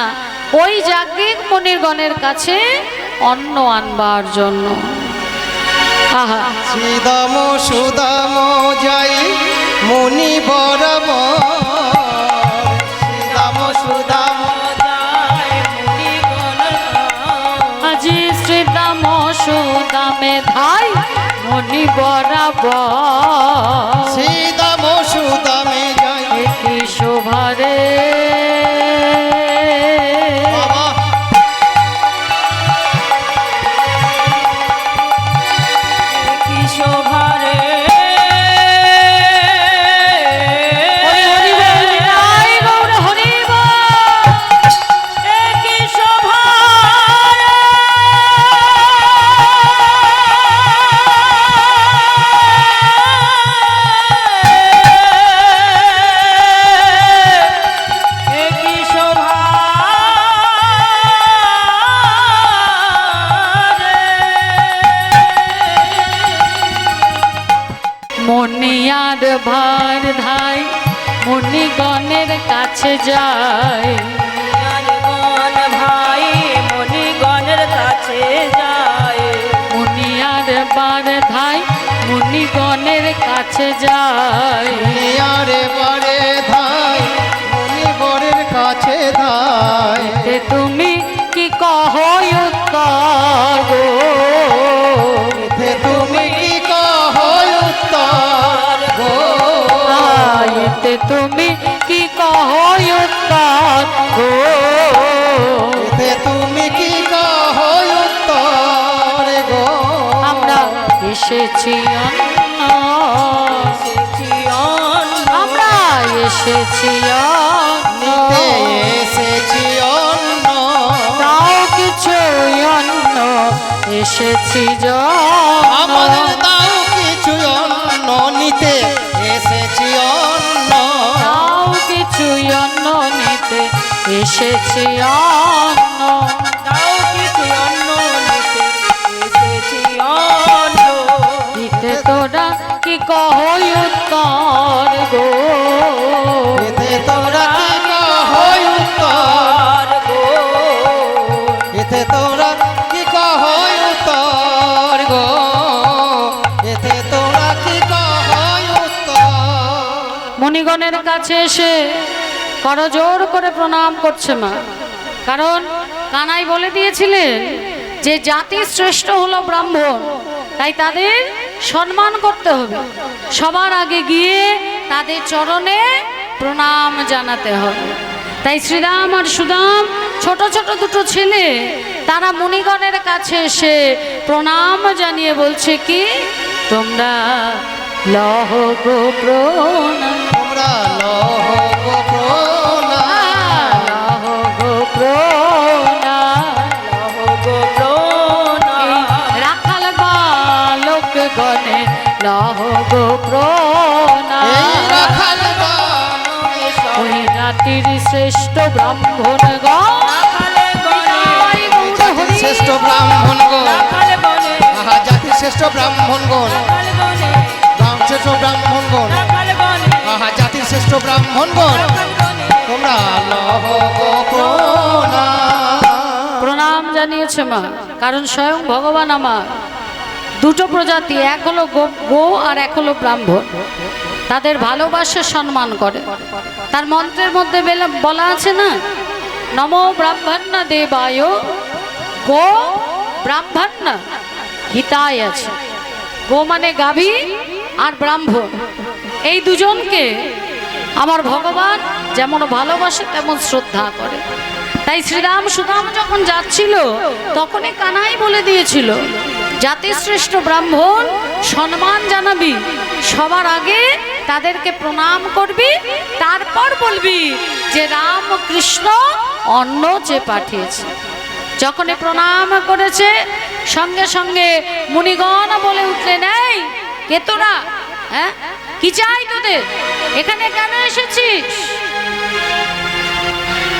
ওই যাজ্ঞিক মুনিগণের কাছে অন্ন আনবার জন্য। আহা, শ্রীদাম সুদাম যাই মুনি বরাবর। শ্রীদাম সুদাম যায় মুনিগণ আজি শ্রীরাম সুদামে ধাই মনি বরাবর। শ্রীদাম সুদামে যাই। কি শোভারে বাবা কি শোভারে। হরি হরি বল, নিতাই গৌর হরি বল। কি শোভারে কি মনিয়ার ভার ধাই মুনিগণের কাছে যায়। মনিগণ ভাই মনিগণের কাছে যায়। মুনিয়ার বার ধাই মুনিগণের কাছে যায়। নিয়ারে বারে ধাই মুনি বরের কাছে ধাই। তে তুমি কি কহো উত্তর গো। এতে তুমি কি কহো উত্তর গো। এতে তুমি কি কহো উত্তর গো। এতে তুমি কি কহো উত্তর গো। আমরা এসেছি অন্ন, এসেছি অন্ন আমরা এসেছি অন্ন, নিতে এসেছি অন্ন। তাও কিছু অন্ন এসেছি আমাদের জন্য। দাও কিছু অন্ন নিতে এসেছি অন্ন। তাও কিছু অন্ন নিতে এসেছি অন্ন। তাও কিছু অন্ন নিতে এসেছি অন্ন। দিতে তোরা কি কহো উত্তর গো। এতে তোরা কি কহো উত্তর গো এতে তোরা কি কহো উত্তর গো। এতে তোরা কি কহো উত্তর। মুনিগণের কাছে এসে করজোর করে প্রণাম করছে মা। কারণ কানাই বলে দিয়েছিলেন যে জাতি শ্রেষ্ঠ হলো ব্রাহ্মণ, তাই তাদের সম্মান করতে হবে। সবার আগে গিয়ে তাদের চরণে প্রণাম জানাতে হবে। তাই শ্রীরাম আর সুদাম ছোট ছোট দুটো ছেলে, তারা মুনিগণের কাছে এসে প্রণাম জানিয়ে বলছে কি, তোমরা লহ গো প্রণাম, তোমরা লহ গো প্রণাম, লহ গো প্রণাম। লহ গো প্রণাম। রাখাল বালক গণে লহ গো প্রণাম। এই রাখাল বালকে সব ওই জাতির শ্রেষ্ঠ ব্রাহ্মণ গণ, রাখালে গণে, জাতির শ্রেষ্ঠ ব্রাহ্মণগণ, রাখালে গণে, আহা জাতির শ্রেষ্ঠ ব্রাহ্মণগণ, রাখালে গণে, শ্রেষ্ঠ ব্রাহ্মণগণ, রাখালে গণে, আহা জাতির শ্রেষ্ঠ ব্রাহ্মণগণ, রাখালে গণে। তোমরা লহ গো প্রণাম। প্রণাম জানিয়েছে মা, কারণ স্বয়ং ভগবান আমার দুটো প্রজাতি, এক হলো গো আর এক হলো ব্রাহ্মণ, তাদের ভালোবাসে সম্মান করে। তার মন্ত্রের মধ্যে বলা আছে না, নমো ব্রাহ্মণ্য দেবায় গো ব্রাহ্মণ্য হিতায় আছে। গো মানে গাভী আর ব্রাহ্মণ, এই দুজনকে আমার ভগবান যেমন ভালোবাসে তেমন শ্রদ্ধা করে। তাই শ্রীরাম সুদাম যখন যাচ্ছিল তখনই কানাই বলে দিয়েছিল, জাতির শ্রেষ্ঠ ব্রাহ্মণ সম্মান জানাবি, সবার আগে তাদেরকে প্রণাম করবি, তারপর বলবি যে রাম কৃষ্ণ অন্ন চেয়ে পাঠিয়েছে। যখন প্রণাম করেছে সঙ্গে সঙ্গে মুনিগণ বলে উঠলেন, এই কে তোরা, হ্যাঁ কি চাই তোদের, এখানে কেন এসেছিস?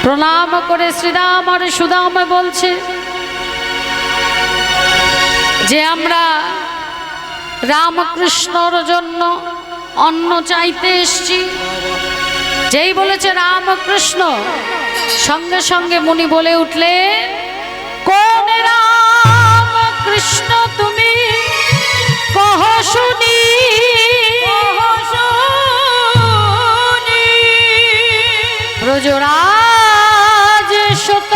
প্রণাম করে শ্রীরাম আর সুদাম বলছে যে আমরা রামকৃষ্ণর জন্য অন্ন চাইতে এসছি। যেই বলেছে রামকৃষ্ণ, সঙ্গে সঙ্গে মুনি বলে উঠলে, কোন রামকৃষ্ণ তুমি কহ শুনি, ব্রজরাজ সত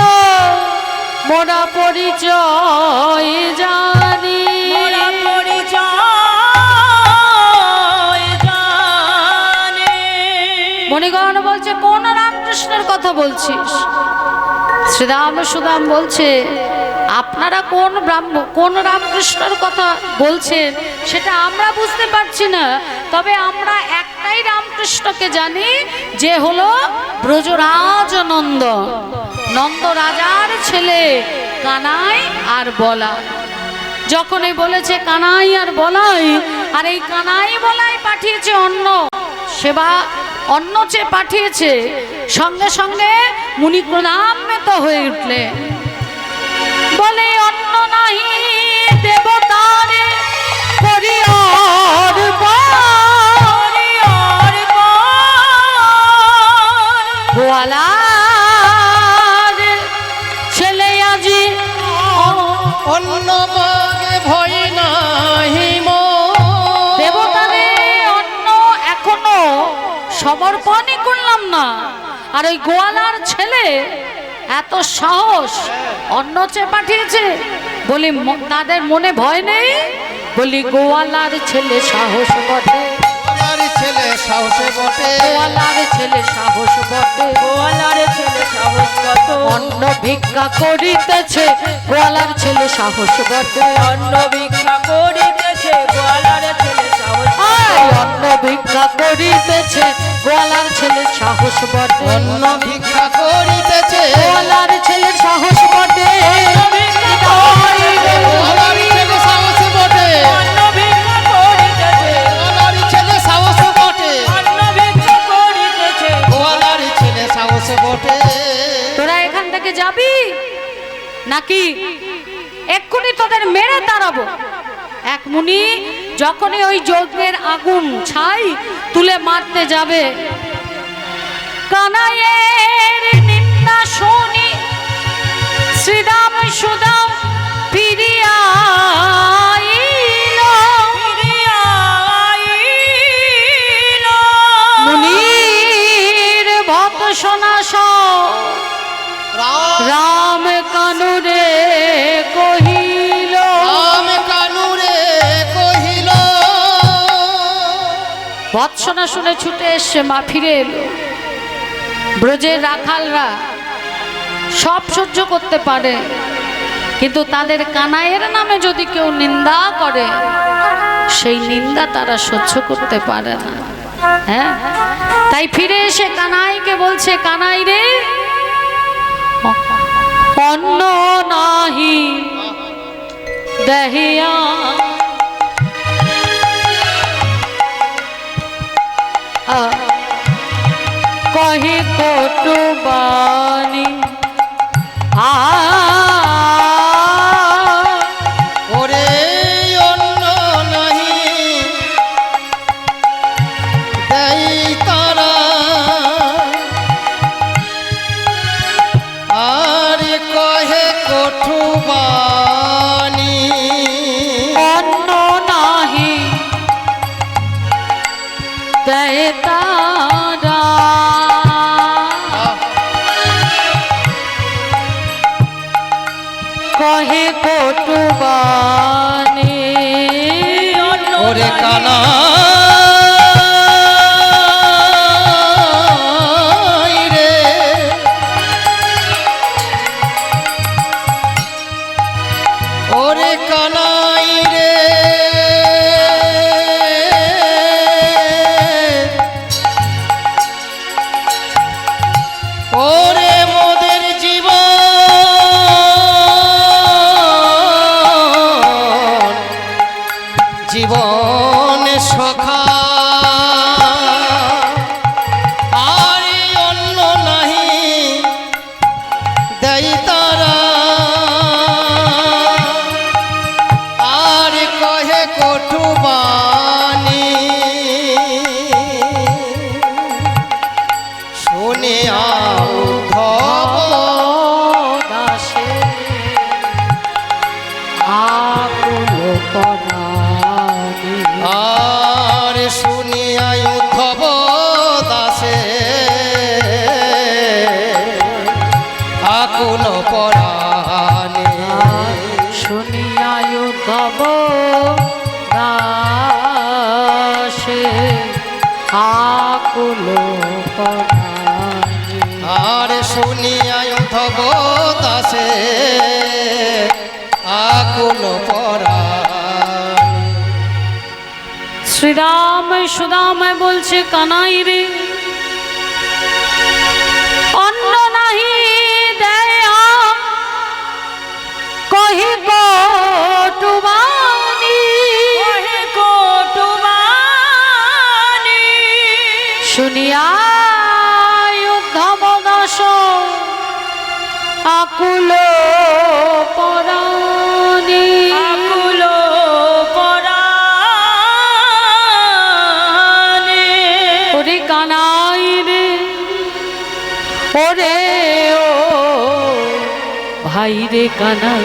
মোরা পরিচয় জানি, মোরা পরিচয় জানি। মণিগণ বলছে কোন রামকৃষ্ণের কথা বলছিস? শ্রীরাম সুদাম বলছে, আপনারা কোন রামকৃষ্ণের কথা বলছেন সেটা আমরা বুঝতে পারছি না, তবে আমরা একটাই রামকৃষ্ণকে জানি, যে হলো ব্রজরাজ নন্দ, নন্দ রাজার ছেলে কানাই আর বলাই। যখনই বলেছে কানাই আর বলাই, আর এই কানাই বলাই পাঠিয়েছে অন্ন সেবা, অন্ন চেয়ে পাঠিয়েছে, সঙ্গে সঙ্গে মুনি প্রণামিত হয়ে উঠলে, বলে অন্ন নাহি দেবতারে করিয়র গোয়ালার ছেলে আজি অন্য মাগে ভয় নাহি মোর। দেবতারে অন্ন এখনো সমর্পণই করলাম না, আর ওই গোয়ালার ছেলে এত সাহস অন্ন চেয়ে পাঠিয়েছে, বলি তাদের মনে ভয় নেই? বলি গোয়ালার ছেলে সাহস বটে, গোয়ালার ছেলে সাহসে বটে, গোয়ালার ছেলে সাহস বটে, গোয়ালার ছেলে সাহস কত, অন্ন ভিক্ষা করিতেছে গোয়ালার ছেলে সাহস বটে, অন্ন ভিক্ষা করিতেছে গোয়ালার ছেলে সাহস আয় অন্ন ভিক্ষা করিতেছে গোয়ালার ছেলে সাহস বটে, অন্ন ভিক্ষা করিতেছে, গোয়ালার ছেলে সাহস বটে, গোয়ালার ছেলে সাহসে বটে, অন্ন ভিক্ষা করিতেছে, গোয়ালার ছেলে সাহসে বটে, অন্ন ভিক্ষা করিতেছে। গোয়ালার ছেলে সাহসে বটে। তোরা এখান থেকে যাবি নাকি এক্ষুনি তোদের মেরে তাড়াবো? এক মুনি যখনই ওই যজ্ঞের আগুন ছাই তুলে মারতে যাবে, কানাইয়ের নিন্দা শুনি শ্রীরাম সুদাম ফিরিয়া আইল, মুনির ভৎসনা সব রাম কানুরে কহিল, রাম কানুরে কহিল, ভৎসনা শুনে ছুটে এসছে, মা ফিরে এলো। ব্রজের রাখালরা সব সহ্য করতে পারে, কিন্তু তাদের কানাইয়ের নামে যদি কেউ নিন্দা করে সেই নিন্দা তারা সহ্য করতে পারে না। হ্যাঁ, তাই ফিরে এসে কানাইকে বলছে, কানাই রে, অন্ন নাহি দেহিয়া কহে কটু বাণী ওরে অন্ন নাহি দেই তারা, আর কহে কটু বাণী। অন্ন নাহি দেয় তারা কহে কটু বাণী। ওরে কানা রে, ওরে কানাই রে, ওরে মোদের জীবন সখা, আর অন্য নাহি দেই তারা, আর কহে কটু বাণী। শুনে আউধব দাসে আকুল পরাণী। আর শুনিয়া উদ্ধব দাসে আকুল পরাণে। শুনিয়া উদ্ধব দাসে আকুল পরাণী। আর শুনিয়া উদ্ধব দাসে আকুল পরাণে। শ্রীরাম সুদামায় বলছে, কানাই রে, অন্ন নাহি দেয়া কহি কটু বাণী। শুনিয়া উদ্ধব দাস আকুল পরাণী। ওরে কানাই রে, ওরে ও ভাই রে কানাই,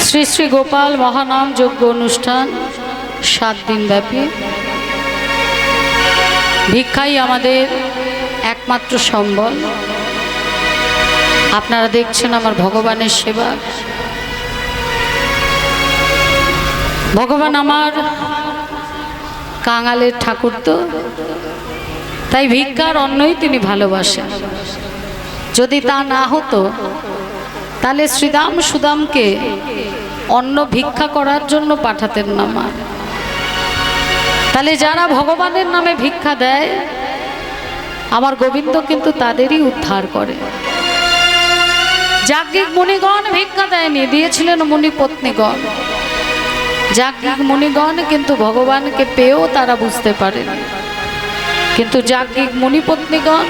শ্রী শ্রী গোপাল মহানাম যজ্ঞ অনুষ্ঠান 7 দিন ব্যাপী। ভিক্ষাই আমাদের একমাত্র সম্বল। আপনারা দেখছেন আমার ভগবানের সেবা। ভগবান আমার কাঙালের ঠাকুর, তো তাই ভিক্ষার অন্নই তিনি ভালোবাসেন। যদি তা না হতো তাহলে শ্রীরাম সুদামকে অন্ন ভিক্ষা করার জন্য পাঠাতেন না মা। তাহলে যারা ভগবানের নামে ভিক্ষা দেয়, আমার গোবিন্দ কিন্তু তাদেরই উদ্ধার করে। যাজ্ঞিক মুনিগণ ভিক্ষা দেয়নি, দিয়েছিলেন মুনি পত্নীগণ। যাজ্ঞিক মুনিগণ কিন্তু ভগবানকে পেয়েও তারা বুঝতে পারেন, কিন্তু যাজ্ঞিক মুনি পত্নীগণ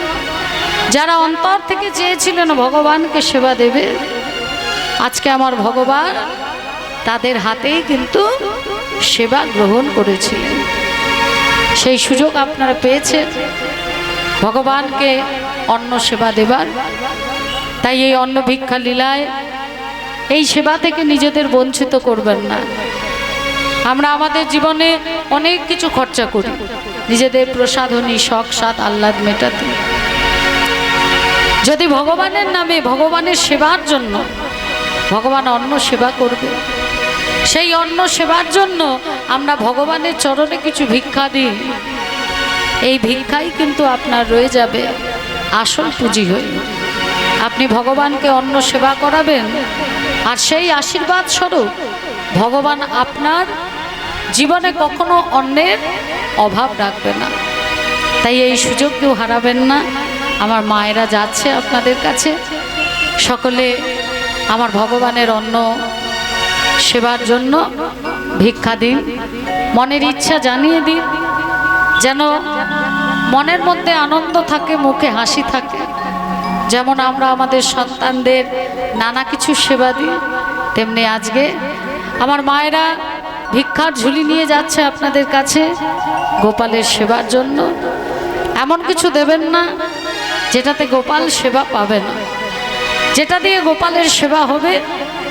যারা অন্তর থেকে চেয়েছিলেন ভগবানকে সেবা দেবে, আজকে আমার ভগবান তাদের হাতেই কিন্তু সেবা গ্রহণ করেছিলেন। সেই সুযোগ আপনারা পেয়েছেন ভগবানকে অন্ন সেবা দেবার। তাই এই অন্ন ভিক্ষা লীলায় এই সেবা থেকে নিজেদের বঞ্চিত করবেন না। আমরা আমাদের জীবনে অনেক কিছু খরচা করি নিজেদের প্রসাধনী, শখ, সাত, আহ্লাদ মেটাতে। যদি ভগবানের নামে, ভগবানের সেবার জন্য ভগবান অন্ন সেবা করবে, সেই অন্ন সেবার জন্য আমরা ভগবানের চরণে কিছু ভিক্ষা দিই, এই ভিক্ষাই কিন্তু আপনার রয়ে যাবে আসল পুঁজি হয়ে। আপনি আপনি ভগবানকে অন্ন সেবা করাবেন, আর সেই আশীর্বাদ স্বরূপ ভগবান আপনার জীবনে কখনো অন্নের অভাব রাখবে না। তাই এই সুযোগ কেউ হারাবেন না। আমার মায়েরা যাচ্ছে আপনাদের কাছে, সকলে আমার ভগবানের অন্ন সেবার জন্য ভিক্ষা দিন, মনের ইচ্ছা জানিয়ে দিন, যেন মনের মধ্যে আনন্দ থাকে, মুখে হাসি থাকে। যেমন আমরা আমাদের সন্তানদের নানা কিছু সেবা দিই, তেমনি আজকে আমার মায়েরা ভিক্ষার ঝুলি নিয়ে যাচ্ছে আপনাদের কাছে গোপালের সেবার জন্য। এমন কিছু দেবেন না যেটাতে গোপাল সেবা পাবে না, যেটা দিয়ে গোপালের সেবা হবে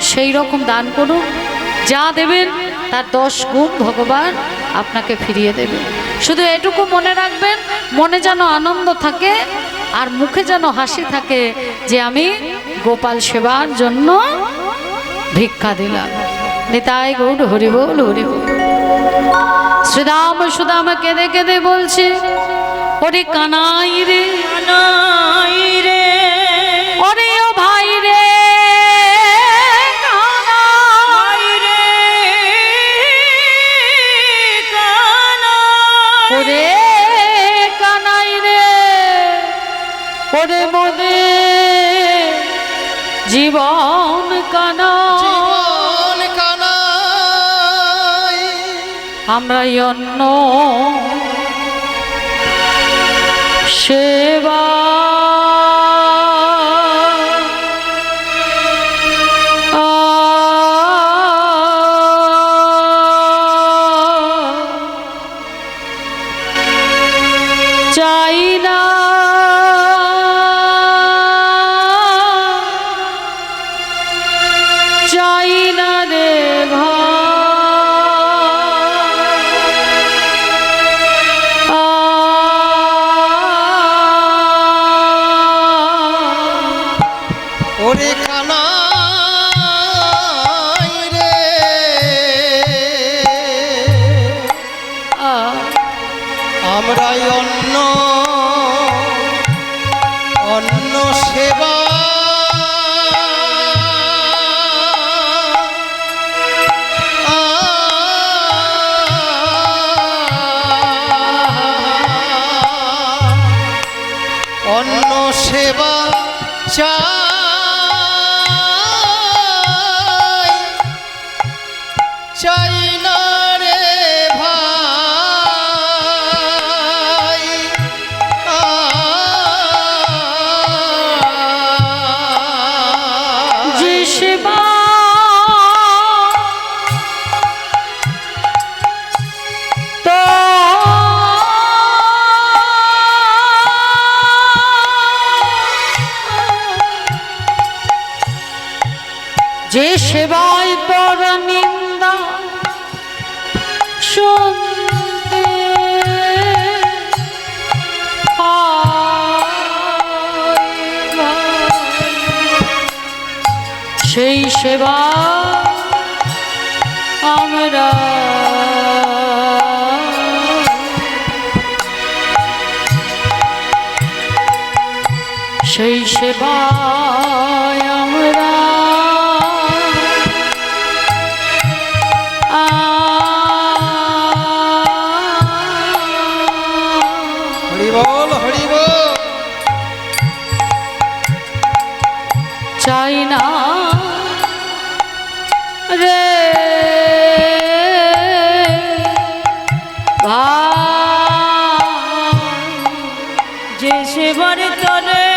সেই রকম দান করুন। যা দেবেন তার 10 গুণ ভগবান আপনাকে ফিরিয়ে দেবে। শুধু এটুকু মনে রাখবেন, মনে যেন আনন্দ থাকে আর মুখে যেন হাসি থাকে যে আমি গোপাল সেবার জন্য ভিক্ষা দিলাম। নিতাই গৌর হরি বল হরি বল। শ্রীরাম সুদাম কেঁদে কেঁদে বলছে, ওরে কানাই রে কানাই রে, ওরে ও ভাই রে কানাই রে, কানাই ওরে কানাই রে, ওরে মোদে জীবন কানা, জীবন কানাই আমরা অন্য সেবা চাই না, চাই না রে ভাই। ওরে কানাই রে, আমরাই অন্য অন্য সেবা অন্য সেবা চাই, চাই না রে ভাই। যে সেবা তো যে সেবায় পর নিন্দা শুনতে হয় ভাই, সেই সেবা আমরা সেই সেবায় আমরা হরি বল হরি বল। চাই না রে ভাই, যে সেবার তরে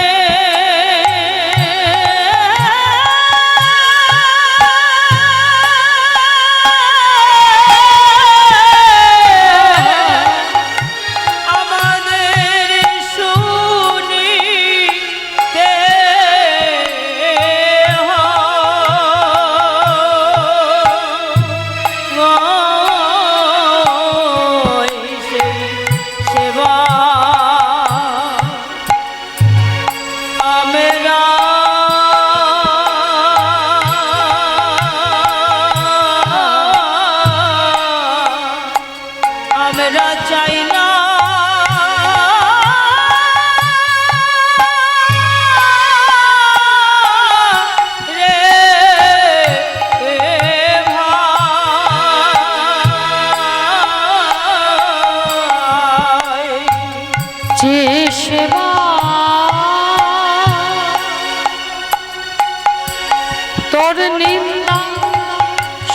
তোর নিন্দা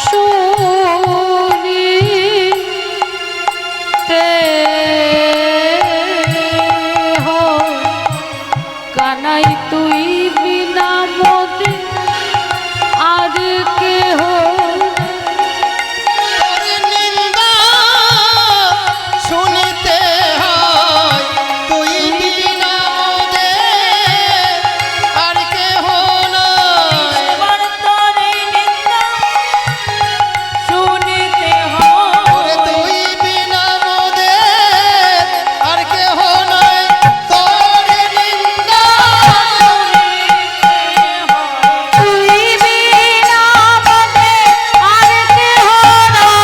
শুনিতে হয় কানাই তুই বিনা মোদে আর কেহ তোর নিন্দা শুনিতে হয় তুই বিনা মোদের আর কেহ নাই। এবার তোর নিন্দা শুনিতে ওরে হয় তুই বিনা মোদের আর কেহ নাই। তোর নিন্দা তুই বিনা মোদে আর কেহ নাই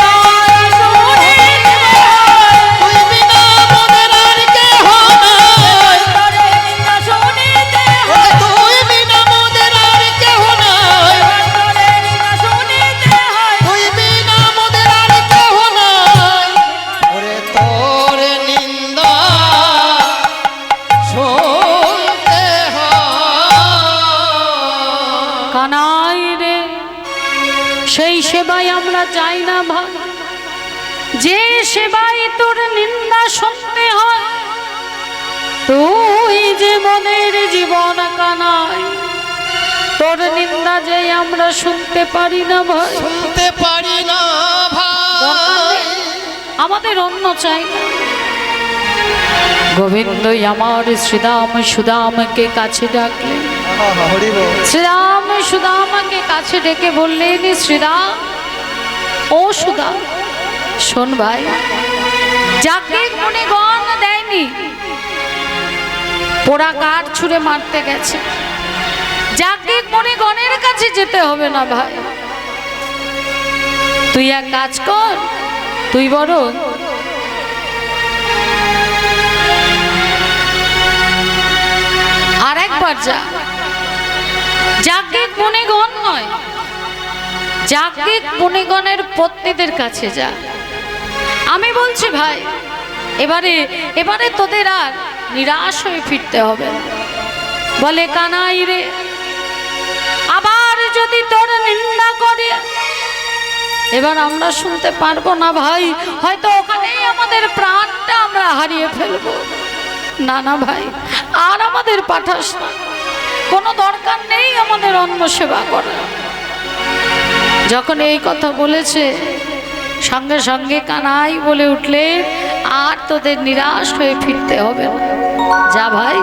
তাই শুনিতে হয় তুই বিনা মোদের আর কেহ নাই। তোর নিন্দা শুনিতে ওরে তুই বিনা মোদের আর কেহ নাই। তোর নিন্দা শুনিতে হয় তুই বিনা মোদের আর কেহ নাই। ওরে তোর নিন্দা শুনতে হয়। কানাই রে সেই সেবাই আমরা চাই না ভাই যে সেবাই তোর নিন্দা শুনতে হয় তুই যে মনের জীবন কানাই তোর নিন্দা যে আমরা শুনতে পারি না ভাই শুনতে পারি না ভাই। আমাদের অন্য চাই না গোবিন্দ আমার শ্রীরাম সুদামকে কাছে ডাকলেন শ্রীরাম সুদামাকে কাছে ডেকে বললেন শ্রীরাম ও সুদাম শোন ভাই যাকে গুণীগণ দেয়নি পোড়া কাঠ ছুঁড়ে মারতে গেছে যাকে গুণীগণের কাছে যেতে হবে না ভাই তুই এক কাজ কর তুই বরং আর একবার যা যাকে গুণীগণ নয় যাকে গুণীগণের পত্নীদের কাছে যা আমি বলছি ভাই এবারে এবারে তোদের আর নিরাশ হয়ে ফিরতে হবে না। বলে কানাই রে আবার যদি তোর নিন্দা করে এবার আমরা শুনতে পারবো না ভাই হয়তো ওখানেই আমাদের প্রাণটা আমরা হারিয়ে ফেলবো না না ভাই আর আমাদের পাঠাস না কোনো দরকার নেই আমাদের অন্ন সেবা করা যখন এই কথা বলেছে সঙ্গে সঙ্গে কানাই বলে উঠলে আর তোদের নিরাশ হয়ে ফিরতে হবে না যা ভাই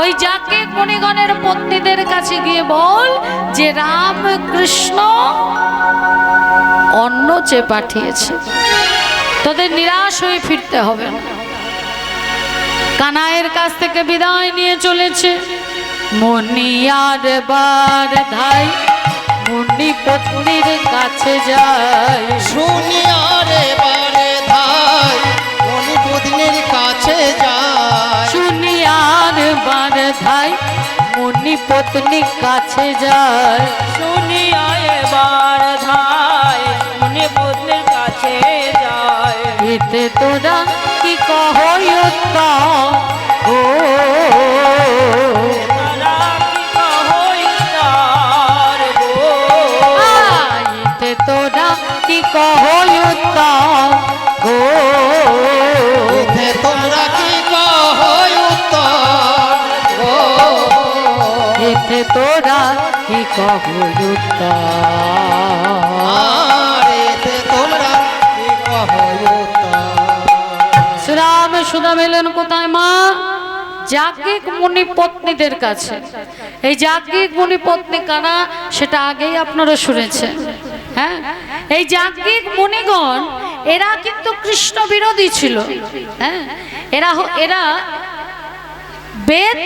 ওই যাকে গুণীগণের পত্নীদের কাছে গিয়ে বল যে রাম কৃষ্ণ অন্ন চেয়ে পাঠিয়েছে তোদের নিরাশ হয়ে ফিরতে হবে না কানাইয়ের কাছ থেকে বিদায় নিয়ে চলেছে মুনিয়ার বার ধাই মুনি পত্নীর কাছে যায় শুনিয়ারে বারে ধাই মণিপদিনের কাছে যায়। শুনিয়ার বার ধাই মুনি পত্নীর কাছে যায় শুনিয়া এবার ধাই মনে পত্নের কাছে যায় এতে তোরা কি কহ উত্তম ও তারা কি কহই তার গো এতে তোরা কি কহ উত্তম ও এতে তোমরা কি কহ উত্তর গো। এতে তোরা কি কহ উত্তম আর এতে তোমরা কি কহ উত্তর। শ্রীরাম সুদাম এলেন কোথায় মা যাজ্ঞিক মুনি পত্নীদের কাছে এই যাজ্ঞিক মুনি পত্নী কারা সেটা আগেই আপনারা শুনেছেন হ্যাঁ এই যাজ্ঞিক মুনিগণ এরা কিন্তু কৃষ্ণ বিরোধী ছিল হ্যাঁ এরা বেদ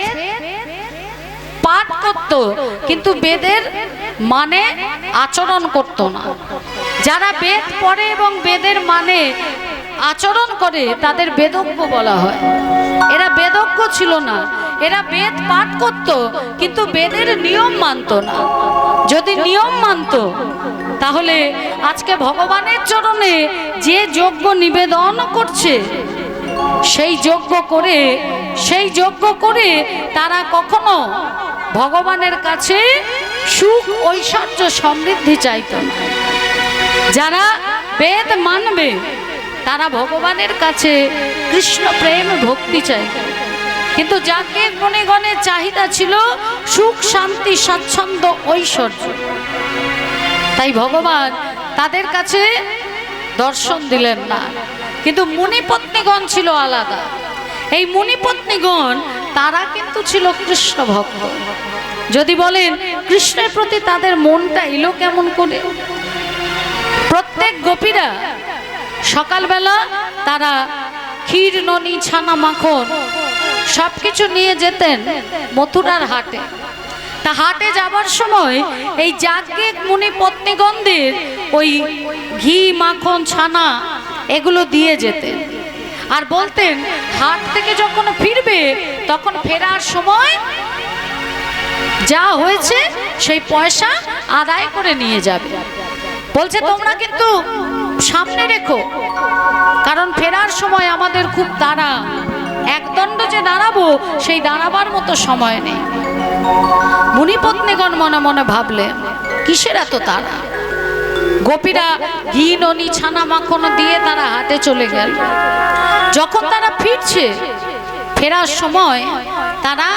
পাঠ করত কিন্তু বেদের মানে আচরণ করত না যারা বেদ পড়ে এবং বেদের মানে আচরণ করে তাদের বেদজ্ঞ বলা হয় এরা বেদজ্ঞ ছিল না এরা বেদ পাঠ করত কিন্তু বেদের নিয়ম মানত না যদি নিয়ম মানত তাহলে আজকে ভগবানের চরণে যে যজ্ঞ নিবেদন করছে সেই যজ্ঞ করে তারা কখনো ভগবানের কাছে ঐশ্বর্য সমৃদ্ধি চাইতো না। যারা বেদ মানবে তারা ভগবানের কাছে কৃষ্ণ প্রেম ভক্তি চাইত। কিন্তু যাকে গুণীগণের চাহিদা ছিল সুখ শান্তি স্বাচ্ছন্দ্য ঐশ্বর্য, তাই ভগবান তাদের কাছে দর্শন দিলেন না। কিন্তু মুনিপত্নীগণ ছিল আলাদা। এই মুনিপত্নীগণ তারা কিন্তু ছিল কৃষ্ণ ভক্ত। যদি বলেন কৃষ্ণের প্রতি তাদের মনটা এলো কেমন করে? প্রত্যেক গোপীরা সকালবেলা তারা ক্ষীর ননি ছানা মাখন সবকিছু নিয়ে যেতেন মথুরার হাটে। তা হাটে যাবার সময় এই যাজ্ঞিক মুনি পত্নীগণদের ওই ঘি মাখন ছানা এগুলো দিয়ে যেতেন, আর বলতেন হাট থেকে যখন ফিরবে তখন ফেরার সময় যা হয়েছে সেই পয়সা আদায় করে নিয়ে যাবে। বলছে তোমরা কিন্তু সামনে রেখো, কারণ ফেরার সময় আমাদের খুব তাড়া, একদণ্ড যে দাঁড়াবো সেই দাঁড়াবার মতো সময় নেই। মুনিপত্নীগণ মনে মনে ভাবলেন কিসের এত তাড়া? গোপীরা ঘি ননি ছানা মাখন দিয়ে তারা হাটে চলে গেল। যখন তারা ফিরছে, ফেরার সময় তারা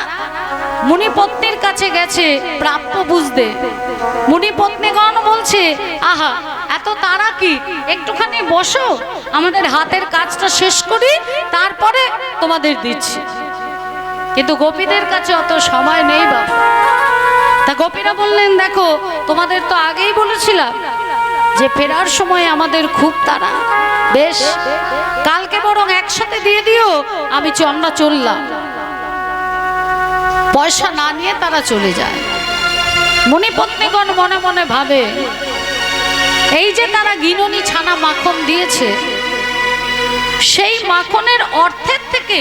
মুনিপত্নীর কাছে গেছে প্রাপ্য বুঝতে। মুনিপত্নীগণ বলছে আহা এত তাড়া কি, একটুখানি বসো, আমাদের হাতের কাজটা শেষ করি তারপরে তোমাদের দিচ্ছি। কিন্তু গোপীদের কাছে অত সময় নেই বাবা। তা গোপীরা বললেন দেখো তোমাদের তো আগেই বলেছিলাম যে ফেরার সময় আমাদের খুব তাড়া, বেশ কালকে বরং একসাথে দিয়ে দিও, আমরা চললাম। পয়সা না নিয়ে তারা চলে যায়। মুনিপত্নীগণ মনে মনে ভাবে এই যে তারা গিননি ছানা মাখন দিয়েছে, সেই মাখনের অর্থের থেকে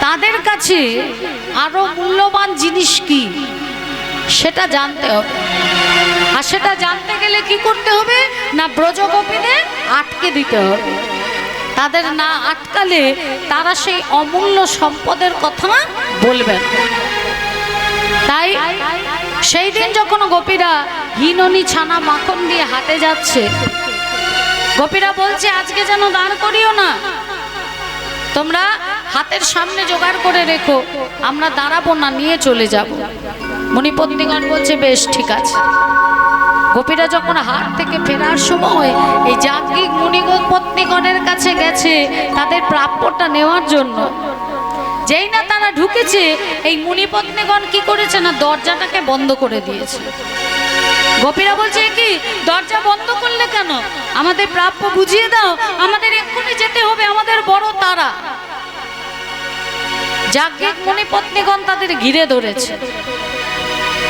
তাদের কাছে আরো মূল্যবান জিনিস কি সেটা জানতে হবে। আর সেটা জানতে গেলে কি করতে হবে না, ব্রজগোপীদের আটকে দিতে হবে। তাদের না আটকালে তারা সেই অমূল্য সম্পদের কথা বলবেন। তাই সেই দিন যখন গোপীরা ঘিননি ছানা মাখন দিয়ে হাটে যাচ্ছে, গোপীরা বলছে আজকে যেন দাঁড় করিও না, তোমরা হাতের সামনে জোগাড় করে রেখো, আমরা দাঁড়াবো না, নিয়ে চলে যাব। মুনিপত্নীগণ বলছে বেশ ঠিক আছে। গোপীরা যখন হাট থেকে ফেরার সময় এই যাজ্ঞিক মুনিপত্নীগণের কাছে গেছে তাদের প্রাপ্যটা নেওয়ার জন্য, যেই না তারা ঢুকেছে এই মুনিপত্নীগণ কি করেছে না দরজাটাকে বন্ধ করে দিয়েছে। গোপীরা বলছে কি দরজা বন্ধ করলে কেন, আমাদের প্রাপ্য বুঝিয়ে দাও, আমাদের এক্ষুনি যেতে হবে, আমাদের বড় তাড়া। যাজ্ঞিক মুনিপত্নীগণ তাদের ঘিরে ধরেছে,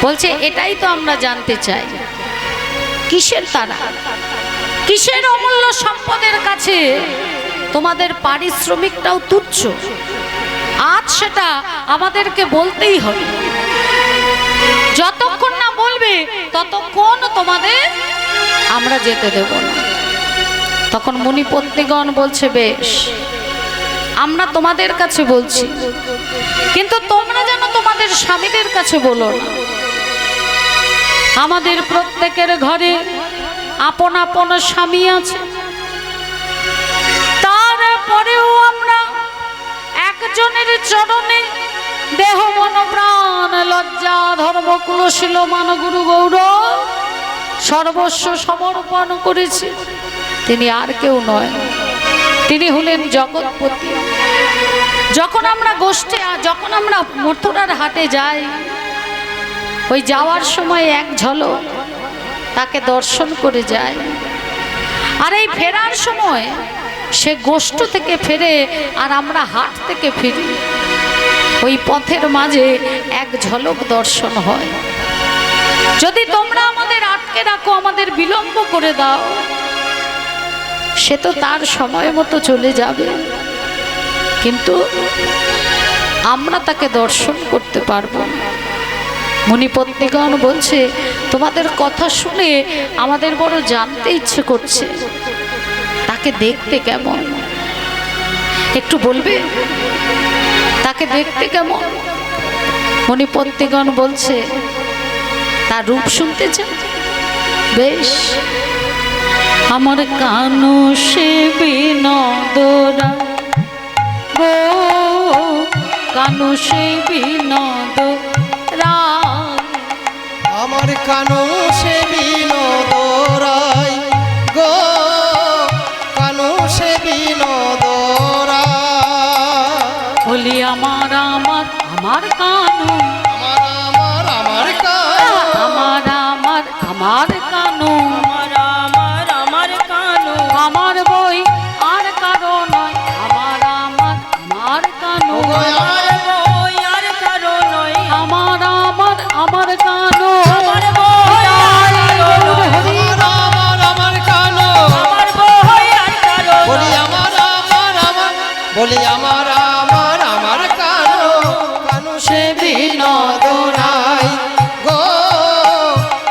বলছে এটাই তো আমরা জানতে চাই, কিসের তাড়া, কিসের অমূল্য সম্পদের কাছে তোমাদের পারিশ্রমিকটাও তুচ্ছ? আজ সেটা আমাদেরকে বলতেই হবে, যতক্ষণ না বলবে ততক্ষণ তোমাদের আমরা যেতে দেব না। তখন মুনিপত্নীগণ বলছে বেশ আমরা তোমাদের কাছে বলছি, কিন্তু তোমরা যেন তোমাদের স্বামীদের কাছে বলো না। আমাদের প্রত্যেকের ঘরে আপন আপন স্বামী আছে, তারপরেও আমরা একজনের চরণে দেহ মন প্রাণ লজ্জা ধর্ম কুলশীল মানগুরু গৌর সর্বস্ব সমর্পণ করেছি। তিনি আর কেউ নয়, তিনি হলেন জগৎপতি। যখন আমরা যখন আমরা মথুরার হাটে যাই, ওই যাওয়ার সময় এক ঝলক তাকে দর্শন করে যায়, আর এই ফেরার সময় সে গোষ্ঠ থেকে ফেরে আর আমরা হাট থেকে ফিরি, ওই পথের মাঝে এক ঝলক দর্শন হয়। যদি তোমরা আমাদের আটকে রাখো, আমাদের বিলম্ব করে দাও, সে তো তার সময় মতো চলে যাবে, কিন্তু আমরা তাকে দর্শন করতে পারবো না। মুনিপত্নীগণ বলছে তোমাদের কথা শুনে আমাদের বড় জানতে ইচ্ছে করছে, তাকে দেখতে কেমন, একটু বলবে তাকে দেখতে কেমন? মুনিপত্নীগণ বলছে তার রূপ শুনতে চান? বেশ, আমার কানু সে বিনোদরা গো, কানু সে বিনোদরা, আমার কানু সে বিনোদরাই গো, কানু সে বিনোদরা। বলি আমার আমার আমার কানু, আমার কানু, আমার আমার আমার কানু, আমার কানু, আমার বই আর কারো নয়, আমার আমার আমার কানু, আমার বই আর কারো নয়, আমার আমার আমার কানু, আমার বই আর কারো নয়, আমার কানু, আমার বই আর কারো বলি নয়। বলি আমার কানু, কানু সে বিনোদরাই গো,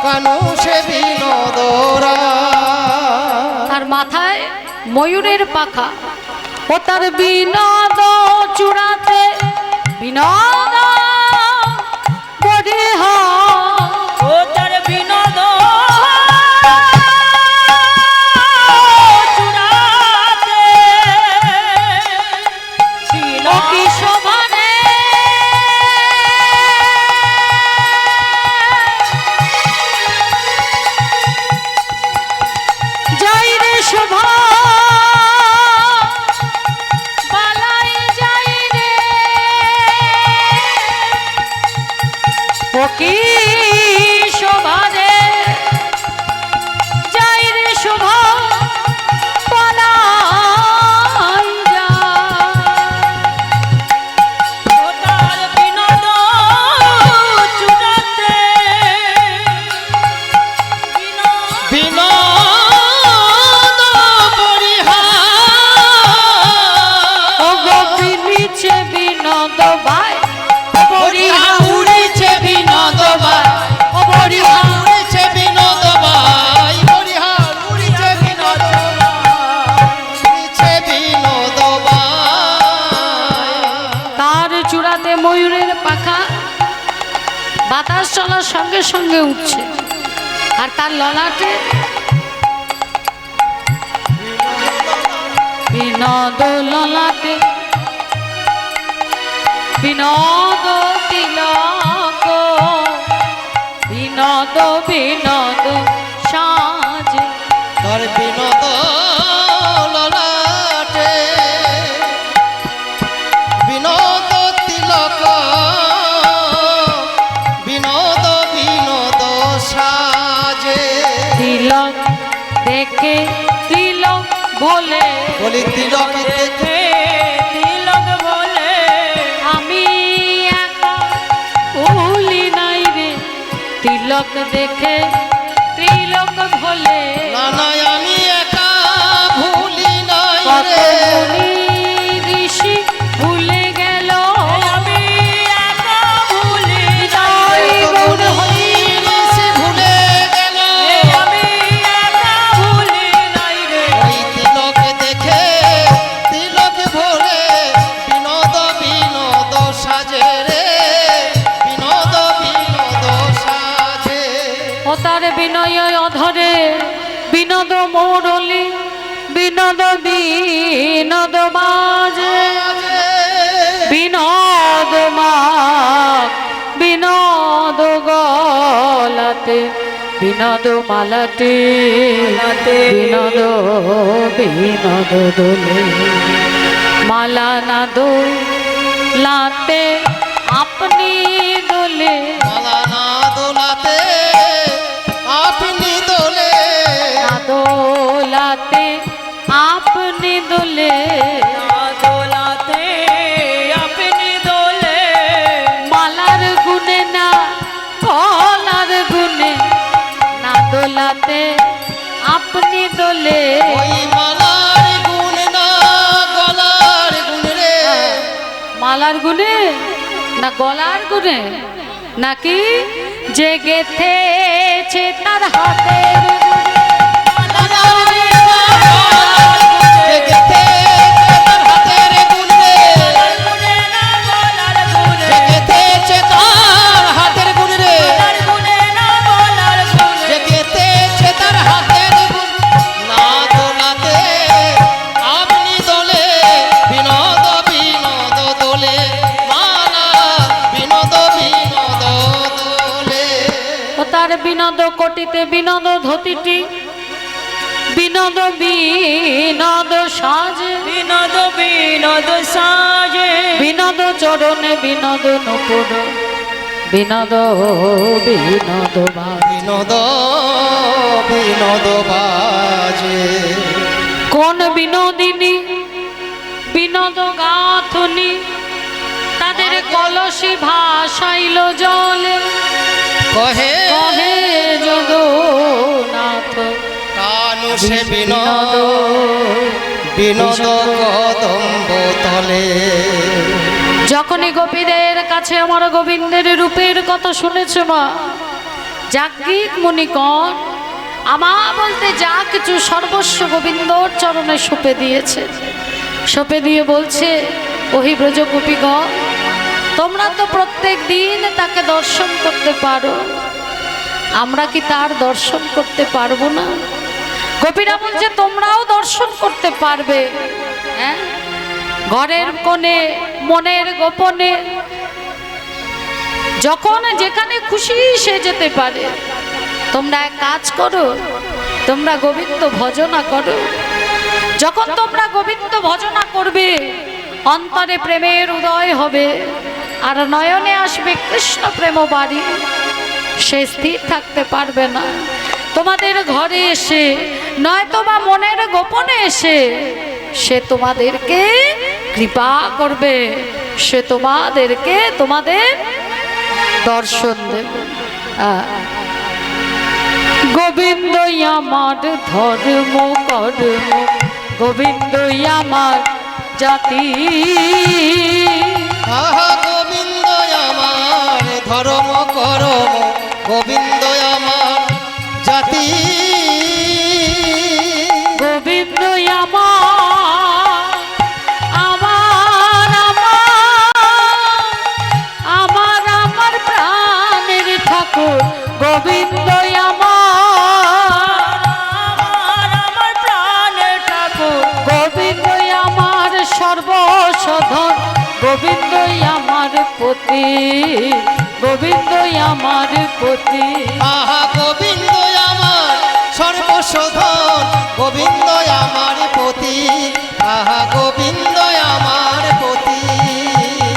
কানু সে বিনোদরা। তার মাথায় ময়ূরের পাখা, ও তার বিনোদ চূড়াতে বিনোদ বরিহা, ও তার বিনোদ চূড়াতে ও কি শোভনে যাই রে শোভা, পালাই যাই রে, ও কি শোভা রে, যাই রে শোভা, পালাই যায়। ও তার বিনোদ চূড়াতে বিনোদ ও গোপিনীছে বিনোদ ভাই, বরিহা উড়িছে বিনোদ ভাই, ও বরিহা উড়িছে বিনোদ ভাই, বরিহা উড়িছে বিনোদ উড়িছে বিনোদ ভাই। তার চূড়াতে ময়ূরের পাখা, বাতাস চলার সঙ্গে সঙ্গে উঠছে, আর তার ললাটে বিনোদ ললাটে বিনোদ তিলক, বিনোদ বিনোদ সাজে, তার বিনোদ ললাটে বিনোদ তিলক, বিনোদ বিনোদ সাজে। তিলক দেখে তিলক বলে, বলি তিলক দেখে তিলক বলে আমি একা ভুলি নাই রে, তিলক দেখে তিলক ভোলে, নানা আমি একা ভুলি নাই কত রে। মুনি ঋষি ভুলে গেল, আমি একা ভুলি যাই গৌর হরি, সে ভুলে গেল আমি একা ভুলি নাই রে। ওই তিলক দেখে তিলক ভরে বিনোদ বিনোদ সাজে রে, বিনোদ বিনোদ সাজে। ও তার বিনয় অধরে বিনোদ মোরলি, বিনোদ বিনোদ বাজে, বিনোদ মাক বিনোদ গলাতে, বিনোদ মালাতে বিনোদ বিনোদ দোলে, মালা না দোলাতে আপনি দোলে, মালা না দোলাতে আপনি দোলে, না দোলাতে আপনি দোলে, দোলাতে আপনি দোলে, মালার গুনে না গলার গুনে, না দোলাতে আপনি দোলে, ওই মালার গুণ না গলার গুণ রে। মালার গুনে না গলার গুনে, নাকি যে গেথেছে তার হাতের গুনে, গুনে না বিনোদ কোটিতে বিনোদ ধতিটি, বিনোদ বিনোদ সাজে, বিনোদ বিনোদ সাজে, বিনোদ চরণে বিনোদ নপুর, বিনোদ বিনোদ বাজে। বিনোদ বিনোদ বাজে। কোন বিনোদিনী বিনোদ গাথনি, তাদের কলসি ভাসাইল জলে, কহে কহে জগন্নাথ কানু সে বিনোদ বিনোদ কদম্ব তলে। যখনই গোপীদের কাছে আমার গোবিন্দের রূপের কথা শুনেছ মা, যাজ্ঞিক মুনিগণ আমা বলতে যা কিছু সর্বস্ব গোবিন্দর চরণে সঁপে দিয়েছে, সঁপে দিয়ে বলছে, ওহি ব্রজ গোপীগণ, তোমরা তো প্রত্যেক দিন তাকে দর্শন করতে পারো, আমরা কি তার দর্শন করতে পারবো না? গোপীরা বলছে তোমরাও দর্শন করতে পারবে, হ্যাঁ, ঘরের কোণে মনের গোপনে যখন যেখানে খুশি সে যেতে পারে। তোমরা এক কাজ করো, তোমরা গোবিন্দ ভজনা করো। যখন তোমরা গোবিন্দ ভজনা করবে, অন্তরে প্রেমের উদয় হবে, আর নয়নে আসবে কৃষ্ণ প্রেম বাড়ি, সে স্থির থাকতে পারবে না। তোমাদের ঘরে এসে নয়তো বা মনের গোপনে এসে সে তোমাদেরকে কৃপা করবে, সে তোমাদেরকে তোমাদের দর্শন দেবে। গোবিন্দই আমার ধর্ম কর্ম, গোবিন্দই আমার জাতি, আহা গোবিন্দ আমার ধর্ম করম, গোবিন্দ আমার জাতি। গোবিন্দই আমার আমার আমার আমার প্রাণের ঠাকুর, গোবিন্দই আমার প্রাণের ঠাকুর, গোবিন্দই আমার সর্বসাধন, গোবিন্দই আমার পতি, গোবিন্দই আমার পতি। আহা গোবিন্দ আমার সর্বশোধন, গোবিন্দ আমার পতি, আহা গোবিন্দ আমার পতি।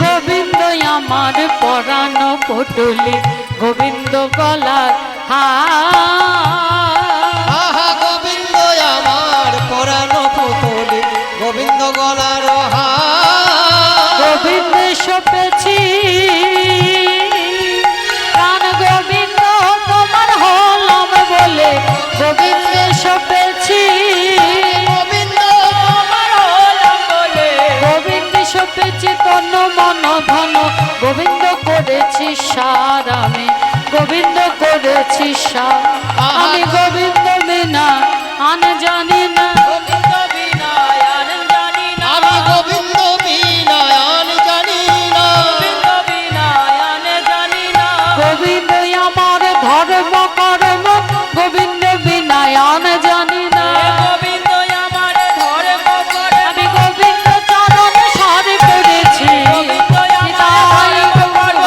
গোবিন্দই আমার পরাণ পটুলি, গোবিন্দ গলার হার, আহা গোবিন্দ আমার পরাণ পুতলি, গোবিন্দ গলার হার। গোবিন্দ সপেছি প্রাণ, গোবিন্দ তোমার হলাম বলে, গোবিন্দ সপেছি, গোবিন্দ আমার হলাম বলে, গোবিন্দ সপেছি তন মন ধন, গোবিন্দ করেছি সার আমি, গোবিন্দ করেছি সার আমি, গোবিন্দ বিনা আন জানি না, গোবিন্দ বিনায়ন জানি না, আমি গোবিন্দ বিনয়ন জানি না। গোবিন্দ বিনায়ন জানি না, গোবিন্দই আমার ধর্ম কর্ম, গোবিন্দ বিনায়ন জানি না, গোবিন্দ আমার ধর্ম করে, আমি গোবিন্দ চরণ সারি করেছি, গোবিন্দ তাই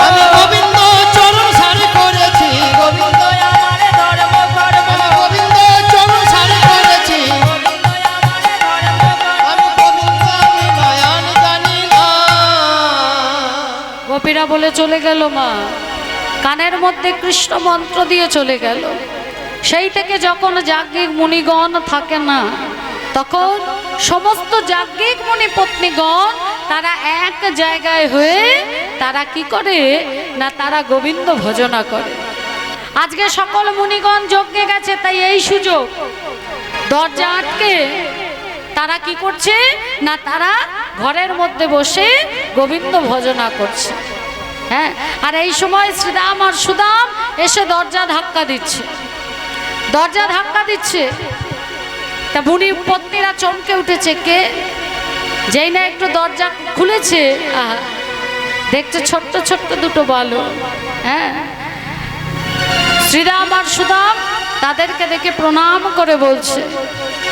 আমি গোবিন্দ চরণ সারি করেছি, গোবিন্দ আমার ধর্ম করব, আমি গোবিন্দ চরণ সারি করেছি, গোবিন্দ আমার ধর্ম করব। আমি গোবিন্দ বিনয়ন জানি না। গোপীরা বলে চলে গেল মা, কানের মধ্যে কৃষ্ণ মন্ত্র দিয়ে চলে গেল। সেই থেকে যখন যাজ্ঞিক মুনিগণ থাকে না, তখন সমস্ত যাজ্ঞিক মুনি পত্নীগণ তারা এক জায়গায় হয়ে তারা কি করে না, তারা গোবিন্দ ভজনা করে। আজকে সকল মুনিগণ যজ্ঞে গেছে, তাই এই সুযোগ দরজা আটকে তারা কি করছে না, তারা ঘরের মধ্যে বসে গোবিন্দ ভজনা করছে। হ্যাঁ, আর এই সময় শ্রীরাম আর সুদাম এসে দরজা ধাক্কা দিচ্ছে, দরজা ধাক্কা দিচ্ছে। তা বুড়ি পত্নীরা চমকে উঠেছে, কে? যেই না একটু দরজা খুলেছে, আহা, দেখছে ছোট্ট ছোট্ট দুটো বালক। হ্যাঁ, শ্রীরাম আর সুদাম তাদেরকে দেখে প্রণাম করে বলছে,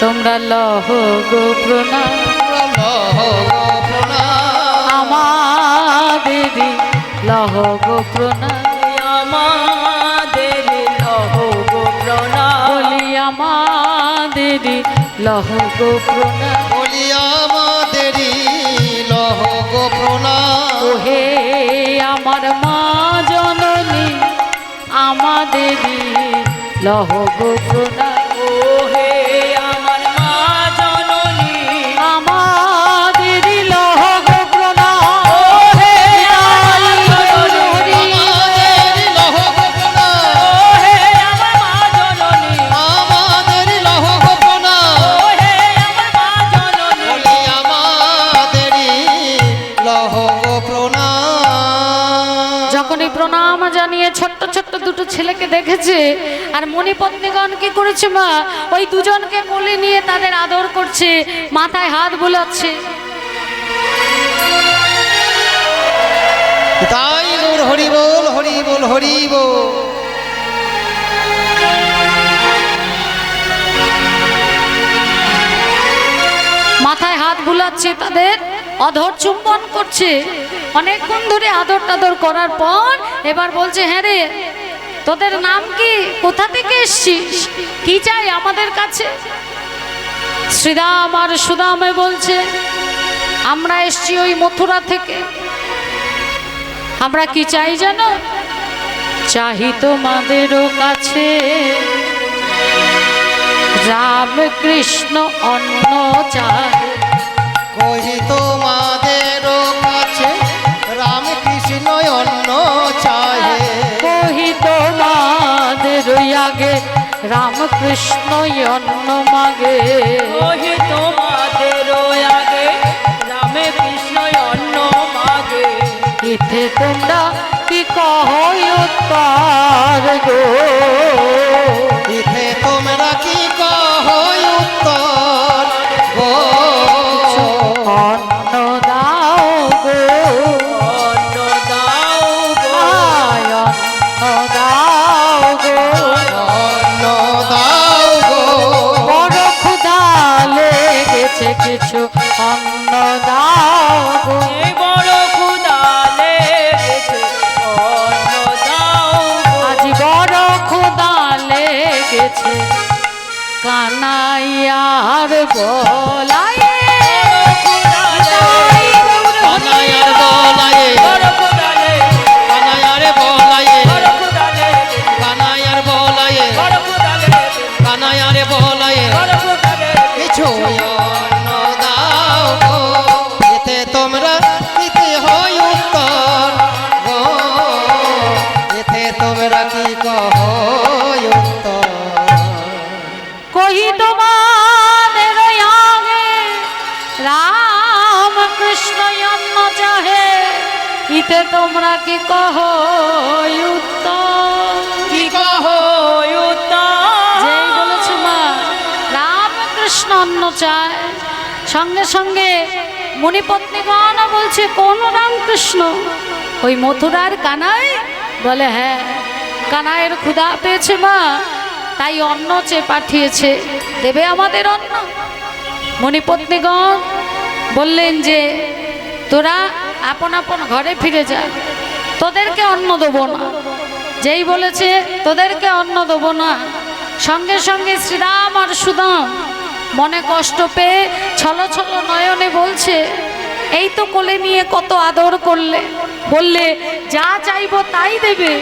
তোমরা লহ গো প্রণাম, আমাদেরই লহ গো প্রণাম, আমাদের লহ আমাদেরই লহ গো প্রণাম। বলি আমাদেরই লহ গো প্রণাম। ওহে আমার মা জননী আমাদেরই লহ গো প্রণাম। ওহে আমার মা জননী আমাদেরই লহ গো প্রণাম। ওহে আমার মা জননী আমাদেরই লহ গো প্রণাম। ওহে আমার মা জননী আমাদেরই লহ গো প্রণাম। ওহে আমার মা জননী বলি আমাদেরই লহ গো প্রণাম। যখন এই প্রণাম জানিয়ে ছোট্ট ছোট্ট দুটো ছেলেকে দেখেছে, আর মণিপত্নীগণ কি করেছে মা, ওই দুজনকে কোলে নিয়ে তাদের আদর করছে, মাথায় হাত বুলাচ্ছে। তাই গৌর হরি বল, হরি বল, হরি বল। মাথায় হাত বুলাচ্ছে, তাদের অধর চুম্বন করছে। অনেকক্ষণ ধরে আদর টাদর করার পর এবার বলছে, হ্যাঁ রে, তোদের নাম কি, কোথা থেকে এসছিস, কি চাই আমাদের কাছে? শ্রীরাম আর সুদামে বলছে, আমরা এসছি ওই মথুরা থেকে। আমরা কি চাই জানো? চাহি তোমাদেরও কাছে রাম কৃষ্ণ অন্ন চাই। কহি তোমাদেরও কাছে রামকৃষ্ণ অন্ন চাহে। কহি তোমাদের আগে রামকৃষ্ণ অন্ন মাগে। ওহে তোমাদের আগে রামে কৃষ্ণ অন্ন মাগে। ইথে তোমরা কি কহ উত্তর গো? ইথে তোমরা কি কহ উত্তর গো? অন্ন দাও গো, অন্ন দাও গো আয় অন্ন দাও গো। অন্ন দাও গো। বড় ক্ষুধা লেগেছে কিছু অন্ন দাও গো। এই বড় ক্ষুধা লেগেছে অন্ন দাও গো। আজ বড় ক্ষুধা লেগেছে কানাইয়ার বলায়। কানাইয়ার বলায়ে, বড় ক্ষুধা লেগেছে কানাইয়ারে বলায়ে, বড় ক্ষুধা লেগেছে কানাইয়ার বলায়ে, বড় ক্ষুধা লেগেছে কানাইয়ারে বলায়ে। বড় ক্ষুধা লেগেছে। কিছু অন্ন দাও গো। এতে তোমরা দিতে হয় উত্তর গো। এতে তোমরা কি কহ উত্তর? কহি তোমাদের আগে রাম কৃষ্ণ অন্ন চাহে। ইতে তোমরা কি কহ উত্তর? কি কহ উত্তর? যেই বলেছে মা রাম কৃষ্ণ অন্ন চায়, সঙ্গে সঙ্গে মুনিপত্নীগণ বলছে, কোন রামকৃষ্ণ? ওই মথুরার কানাই? বলে হ্যাঁ, কানাইয়ের ক্ষুধা পেয়েছে মা, তাই অন্ন চেয়ে পাঠিয়েছে, দেবে আমাদের অন্ন? মুনিপত্নীগণ বললেন যে তোরা আপন আপন ঘরে ফিরে যা, তোদেরকে অন্ন দেবো না। যেই বলেছে তোদেরকে অন্ন দেবো না, সঙ্গে সঙ্গে শ্রীরাম আর সুদাম মনে কষ্ট পেয়ে ছলো ছলো নয়নে বলছে, এই তো কোলে নিয়ে কত আদর করলে, বললে যা চাইবো তাই দেবে,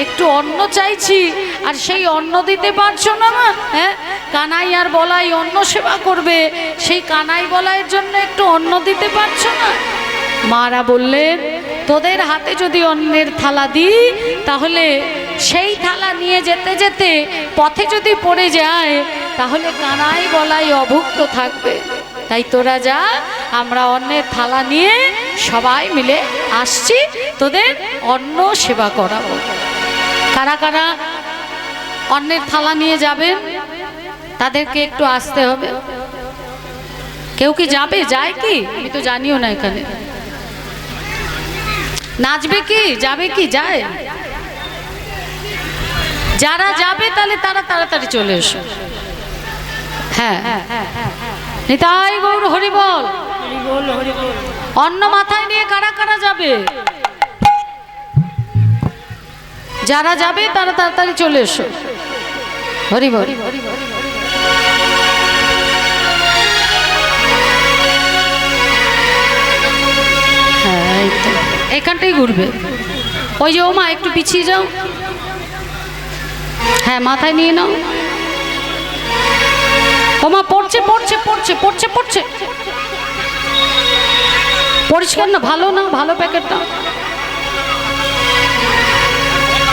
একটু অন্ন চাইছি আর সেই অন্ন দিতে পারছো না মা? হ্যাঁ, কানাই আর বলাই অন্ন সেবা করবে, সেই কানাই বলাইয়ের জন্য একটু অন্ন দিতে পারছো না? মারা বললেন, তোদের হাতে যদি অন্নের থালা দিই, তাহলে সেই থালা নিয়ে যেতে যেতে পথে যদি পড়ে যায়, তাহলে কানাই বলাই অভুক্ত থাকবে। তাই তোরা যা, আমরা অন্নের থালা নিয়ে সবাই মিলে আসছি, তোদের অন্ন সেবা করাবো। কারা কারা অন্নের থালা নিয়ে যাবেন তাদেরকে একটু আসতে হবে। কেউ কি যাবে? যায় কি? আমি তো জানিও না। এখানে নাচবে কি? যাবে কি? যায়? যারা যাবে তাহলে তারা তাড়াতাড়ি চলে এসো। হ্যাঁ, নিতাই গৌর হরি বল। হরি বল, হরি বল। অন্ন মাথায় নিয়ে কারা কারা যাবে? যারা যাবে তারা তাড়াতাড়ি চলে এসো। হরি বল। এই তো এখানটাই ঘুরবে। ওই যে ও মা একটু পিছিয়ে যাও, হ্যাঁ মাথায় নিয়ে নাও। ও মা পড়ছে পড়ছে পড়ছে পড়ছে পড়ছে, পরিষ্কার না, ভালো না, ভালো প্যাকেট নাও।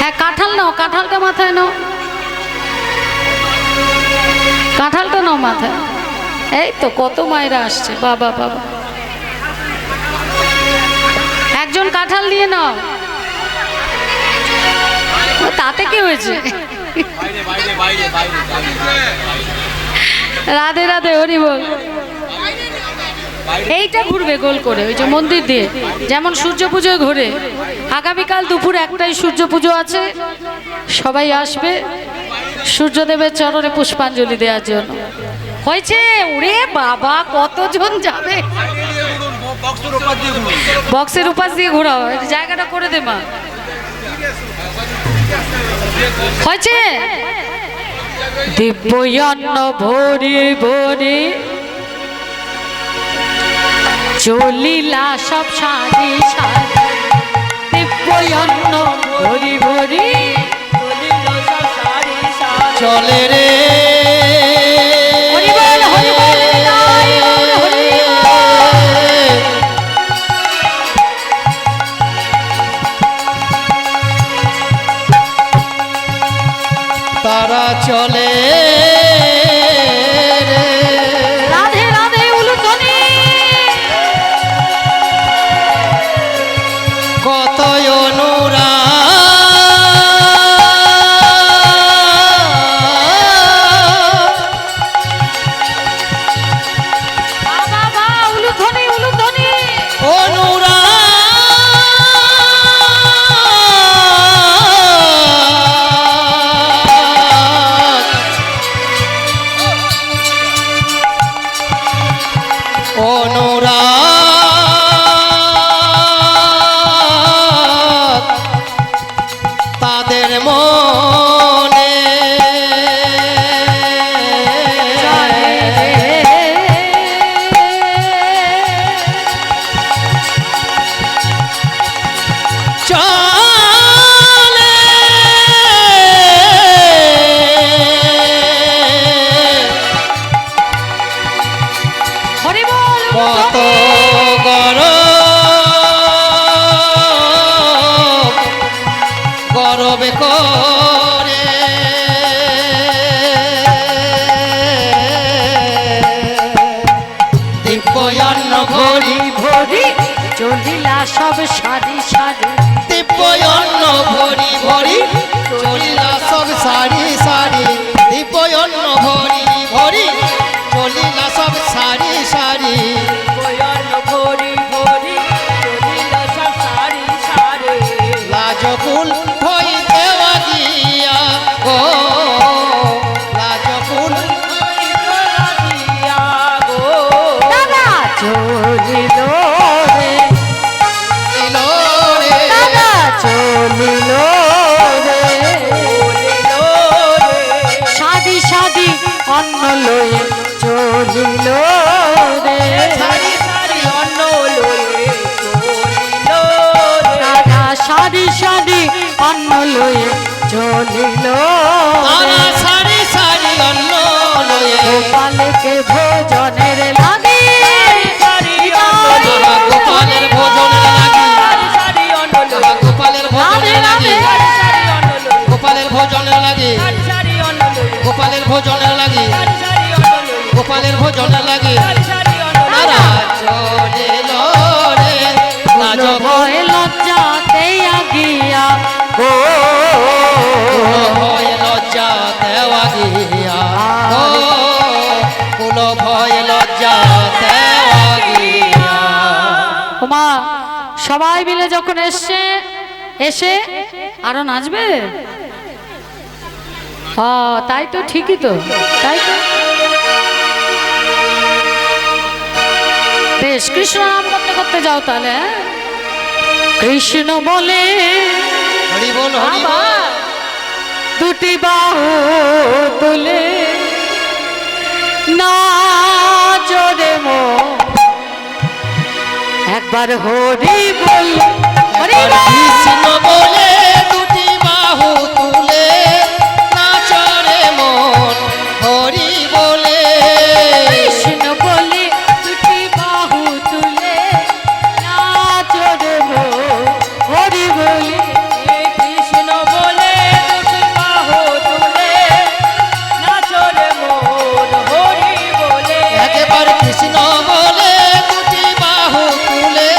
হ্যাঁ কাঁঠাল নাও, কাঁঠালটা মাথায় নাও, কাঁঠালটা নাও মাথায়। এই তো কত মায়েরা আসছে, বাবা বাবা। একজন কাঁঠাল নিয়ে নাও, তাতে কি হয়েছে? রাধে রাধে, হরি বল। এইটা ঘুরবে গোল করে, ওই যে মন্দির দিয়ে যেমন সূর্য পুজোয় ঘোরে। আগামীকাল দুপুর 1টায় সূর্য পুজো আছে, সবাই আসবে সূর্যদেবের চরণে পুষ্পাঞ্জলি দেওয়ার জন্য। হয়েছে? ওরে বাবা কতজন যাবে? বক্সের উপাস দিয়ে ঘোরাও, জায়গাটা করে দে মা। হয়েছে? দিব্যন্ন ভরি ভরি চলিলা সব সারি সারি, দিব্যন্ন ভরি ভরি চলে রে হরি বল, হরি বল, নিতাই গৌর হরি বল। তারা চলে রে। রাধে রাধে উলুধ্বনি। কত অনুরা বাবা বা উলুধ্বনি উলুধ্বনি। অনুরা অনুরাগ তাদের মনে চলে হরি বল, কত গরবে করে দিব্যন্ন ভরি ভরি চলিলা সব সারি সারি, দিব্যন্ন ভরি ভরি চলিলা সব সারি সারি, দিব্যন্ন ভরি ভরি চলিলা সব সারি সারি, লাজকুল হইতে গিয়া গো, লাজকুল দাদা চলিল রে, এলো রে দাদা চলিল রে, সাদি সাদি অন্ন লয়ে চলিল রে, সারি সারি অন্ন দাদা সাদি সাদি অন্ন লয়ে চলিল তারা রে, সারি সারি অন্ন লয়ে গোপালকে ভোজনের লাগি, তারা গোপালের ভোজনের লাগি, তারা গোপালের রাধে ভোজনের লাগি, রাধে, গোপালের ভোজনের লাগি, গোপালের ভোজনের লাগি, গোপালের ভোজনের লাগি, তারা চলিল রে লাজকুল ভয় লজ্জাতে আগিয়া গো, ভয় লজ্জা দেওয়া গিয়া ও কুল ভয় লজ্জা দেওয়া গিয়া। মা সবাই মিলে যখন এসছে, এসে আরো নাচবে। তাই তো, ঠিকই তো, তাই তো। বেশ, কৃষ্ণ নাম করতে করতে যাও তাহলে। হ্যাঁ? কৃষ্ণ বলে হরি বল হরি বল। আবার দুটি বাহু তুলে না জোরে মো, এক একবার হরি বল হরি একবার বল কৃষ্ণ বলে দুটি বাহু তুলে নাচরে মন হরি বলে কৃষ্ণ বলে দুটি বাহু তুলে নাচ রে মন হরি বলে কৃষ্ণ বলে দুটি বাহু তুলে নাচরে মন হরি বলে একবার কৃষ্ণ বলে দুটি বাহু তুলে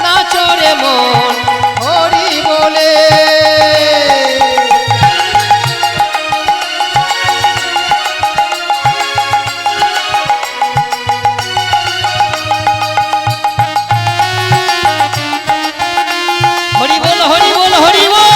নাচরে মন হরি বলে হরি বল হরি বল হরি বল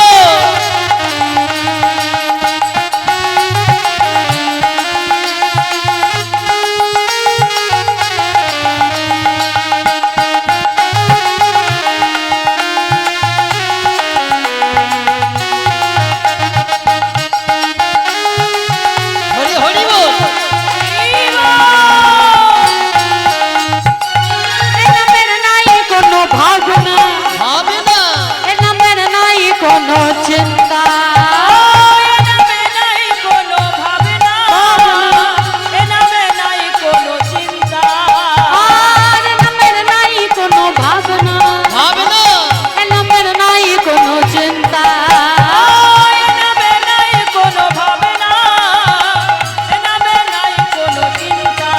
হরি হরি বল এ নামের নাই কোনো ভাবনা হবে না এ নামের নাই কোনো চিন্তা এ নামে নাই কোনো ভাবনা এ নামে নাই কোনো চিন্তা আর এ নামের নাই কোনো ভাবনা হবে না এ নামের নাই কোনো চিন্তা এ নামে নাই কোনো ভাবনা এ নামে নাই কোনো চিন্তা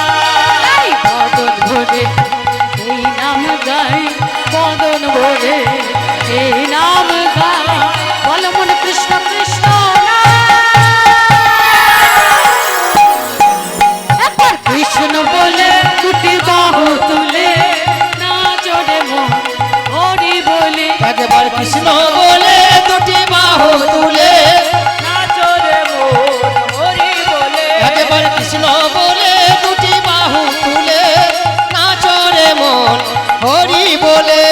এই বদন ভরে এই নাম গাই বদন ভরে এই নাম গাই বল মন কৃষ্ণ কৃষ্ণ একবার কৃষ্ণ বলে দুটি বাহু তুলে নাচ রে মন হরি বলে একবার কৃষ্ণ বলে দুটি বাহু তুলে নাচরে মন হরি বলে একবার কৃষ্ণ বলে দুটি বাহু তুলে নাচরে মন হরি বলে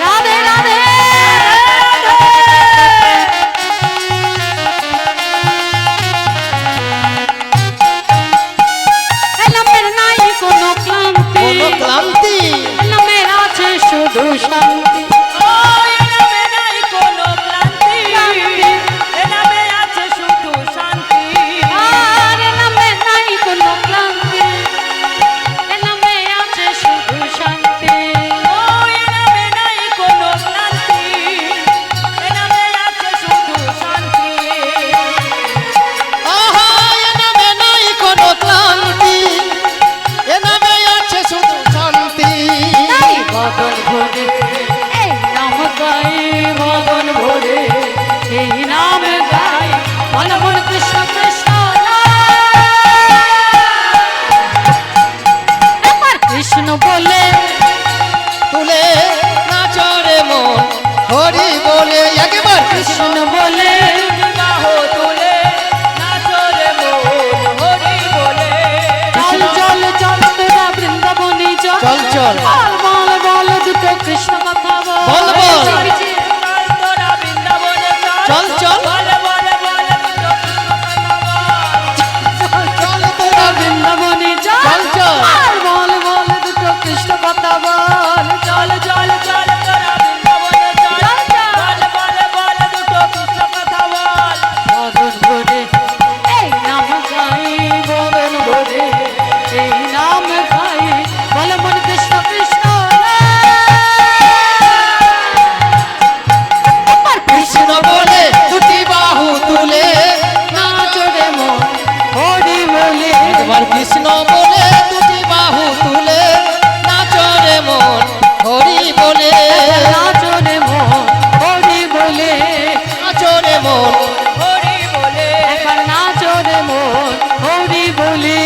রাধে রাধে এ নামের নাই কোনো ক্লান্তি কোনো ক্লান্তি এ নামের আছে শুধু শান্তি এ নামে নাই কোনো ক্লান্তি এ নামে আছে শুধু শান্তি আর এ নামের নাই কোনো ক্লান্তি এ নামে আছে শুধু শান্তি এ নামে নাই কোনো ক্লান্তি এ নামে আছে শুধু শান্তি আহা এ নামে নাই কোনো ক্লান্তি এ নামে আছে শুধু শান্তি তাই বদন ভরে এই নাম গাই বদন ভরে এই নাম গাই বল মন কৃষ্ণ কৃষ্ণ একবার কৃষ্ণ বলে তুলে নাচরে মন হরি বলে একবার কৃষ্ণ কৃষ্ণ বলে বাহু তুলে নাচরে মন হরি বলে চল চল চল তোরা বৃন্দাবনে চল চল চল বল বল বল দুটো কৃষ্ণ কথা বল, বল। পিছিয়ে তোরা বৃন্দাবনে চল, চল। বলে বলে বলে দুটো কৃষ্ণ কথা বল। চল তোরা বৃন্দাবনে চল চল, চল। আর বল বল দুটো কৃষ্ণ কথা বল চল চল চল তোরা বৃন্দাবনে চল চল, চল। বলে বলে বলে দুটো কৃষ্ণ কথা বল বদন ভরে এই নাম গাই বদন ভরে এই নাম গাই বল মন কৃষ্ণ কৃষ্ণ একবার কৃষ্ণ বলে দুটি বাহু তুলে নাচ রে মন হরি বলে একবার কৃষ্ণ বলে দুটি বাহু তুলে নাচরে মন হরি বলে নাচ রে মন হরি বলে নাচরে মন হরি বলে একবার নাচ রে মন হরি বলে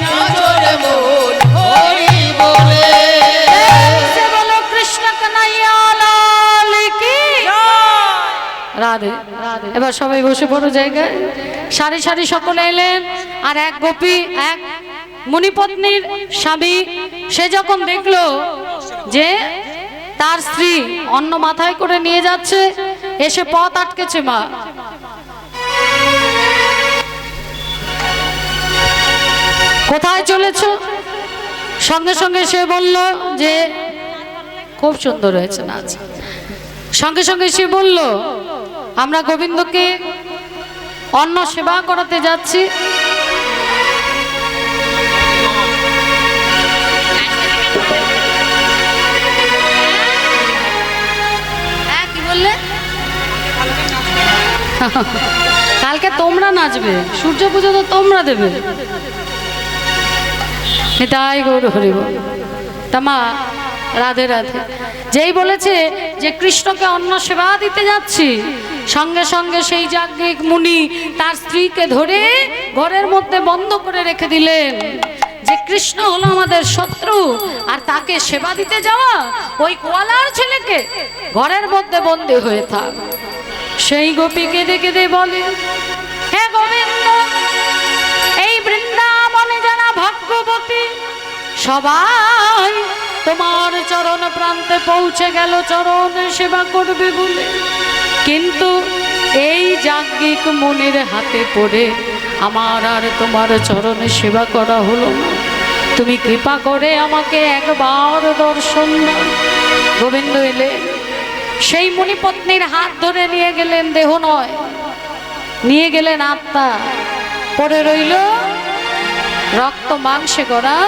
নাচরে মন হরি বলে সে বলো কৃষ্ণ কনাইয়া লাল কি রাধে এবার সবাই বসে পড়ো জায়গায় সারি সারি সকলে এলেন আর এক গোপী এক মুনিপত্নীর স্বামী সে যখন দেখলো যে তার স্ত্রী অন্ন মাথায় করে নিয়ে যাচ্ছে, এসে পথ আটকেছে। মা, কোথায় চলেছ? সঙ্গে সঙ্গে সে বলল যে খুব সুন্দর হয়েছে নাচ। সঙ্গে সঙ্গে সে বলল, আমরা গোবিন্দকে অন্ন সেবা করাতে যাচ্ছি। কি বললে? কালকে তোমরা নাচবে, সূর্য পুজো তো তোমরা দেবে। তাই গৌর হরিব। তা মা, রাধে রাধে। যেই বলেছে যে কৃষ্ণকে অন্ন সেবা দিতে যাচ্ছি, সঙ্গে সঙ্গে সেই যাজ্ঞিক মুনি তার স্ত্রীকে ধরে ঘরের মধ্যে বন্ধ করে রেখে দিলেন। যে কৃষ্ণ হলো আমাদের শত্রু, আর তাকে সেবা দিতে যাওয়া, ওই গোয়ালার ছেলেকে ঘরের মধ্যে বন্দী হয়ে থাক। সেই গোপী কেঁদে কেঁদে বলে, হে গোবিন্দ, এই বৃন্দাবনে যারা ভাগ্যবতী সবাই তোমার চরণ প্রান্তে পৌঁছে গেল চরণ সেবা করবে বলে, কিন্তু এই যাজ্ঞিক মুনির হাতে পড়ে আমার আর তোমার চরণে সেবা করা হলো না। তুমি কৃপা করে আমাকে একবার দর্শন দাও। গোবিন্দ এলে সেই মুনিপত্নীর হাত ধরে নিয়ে গেলেন, দেহ নয়, নিয়ে গেলেন আত্মা। পড়ে রইল রক্ত মাংসে গড়া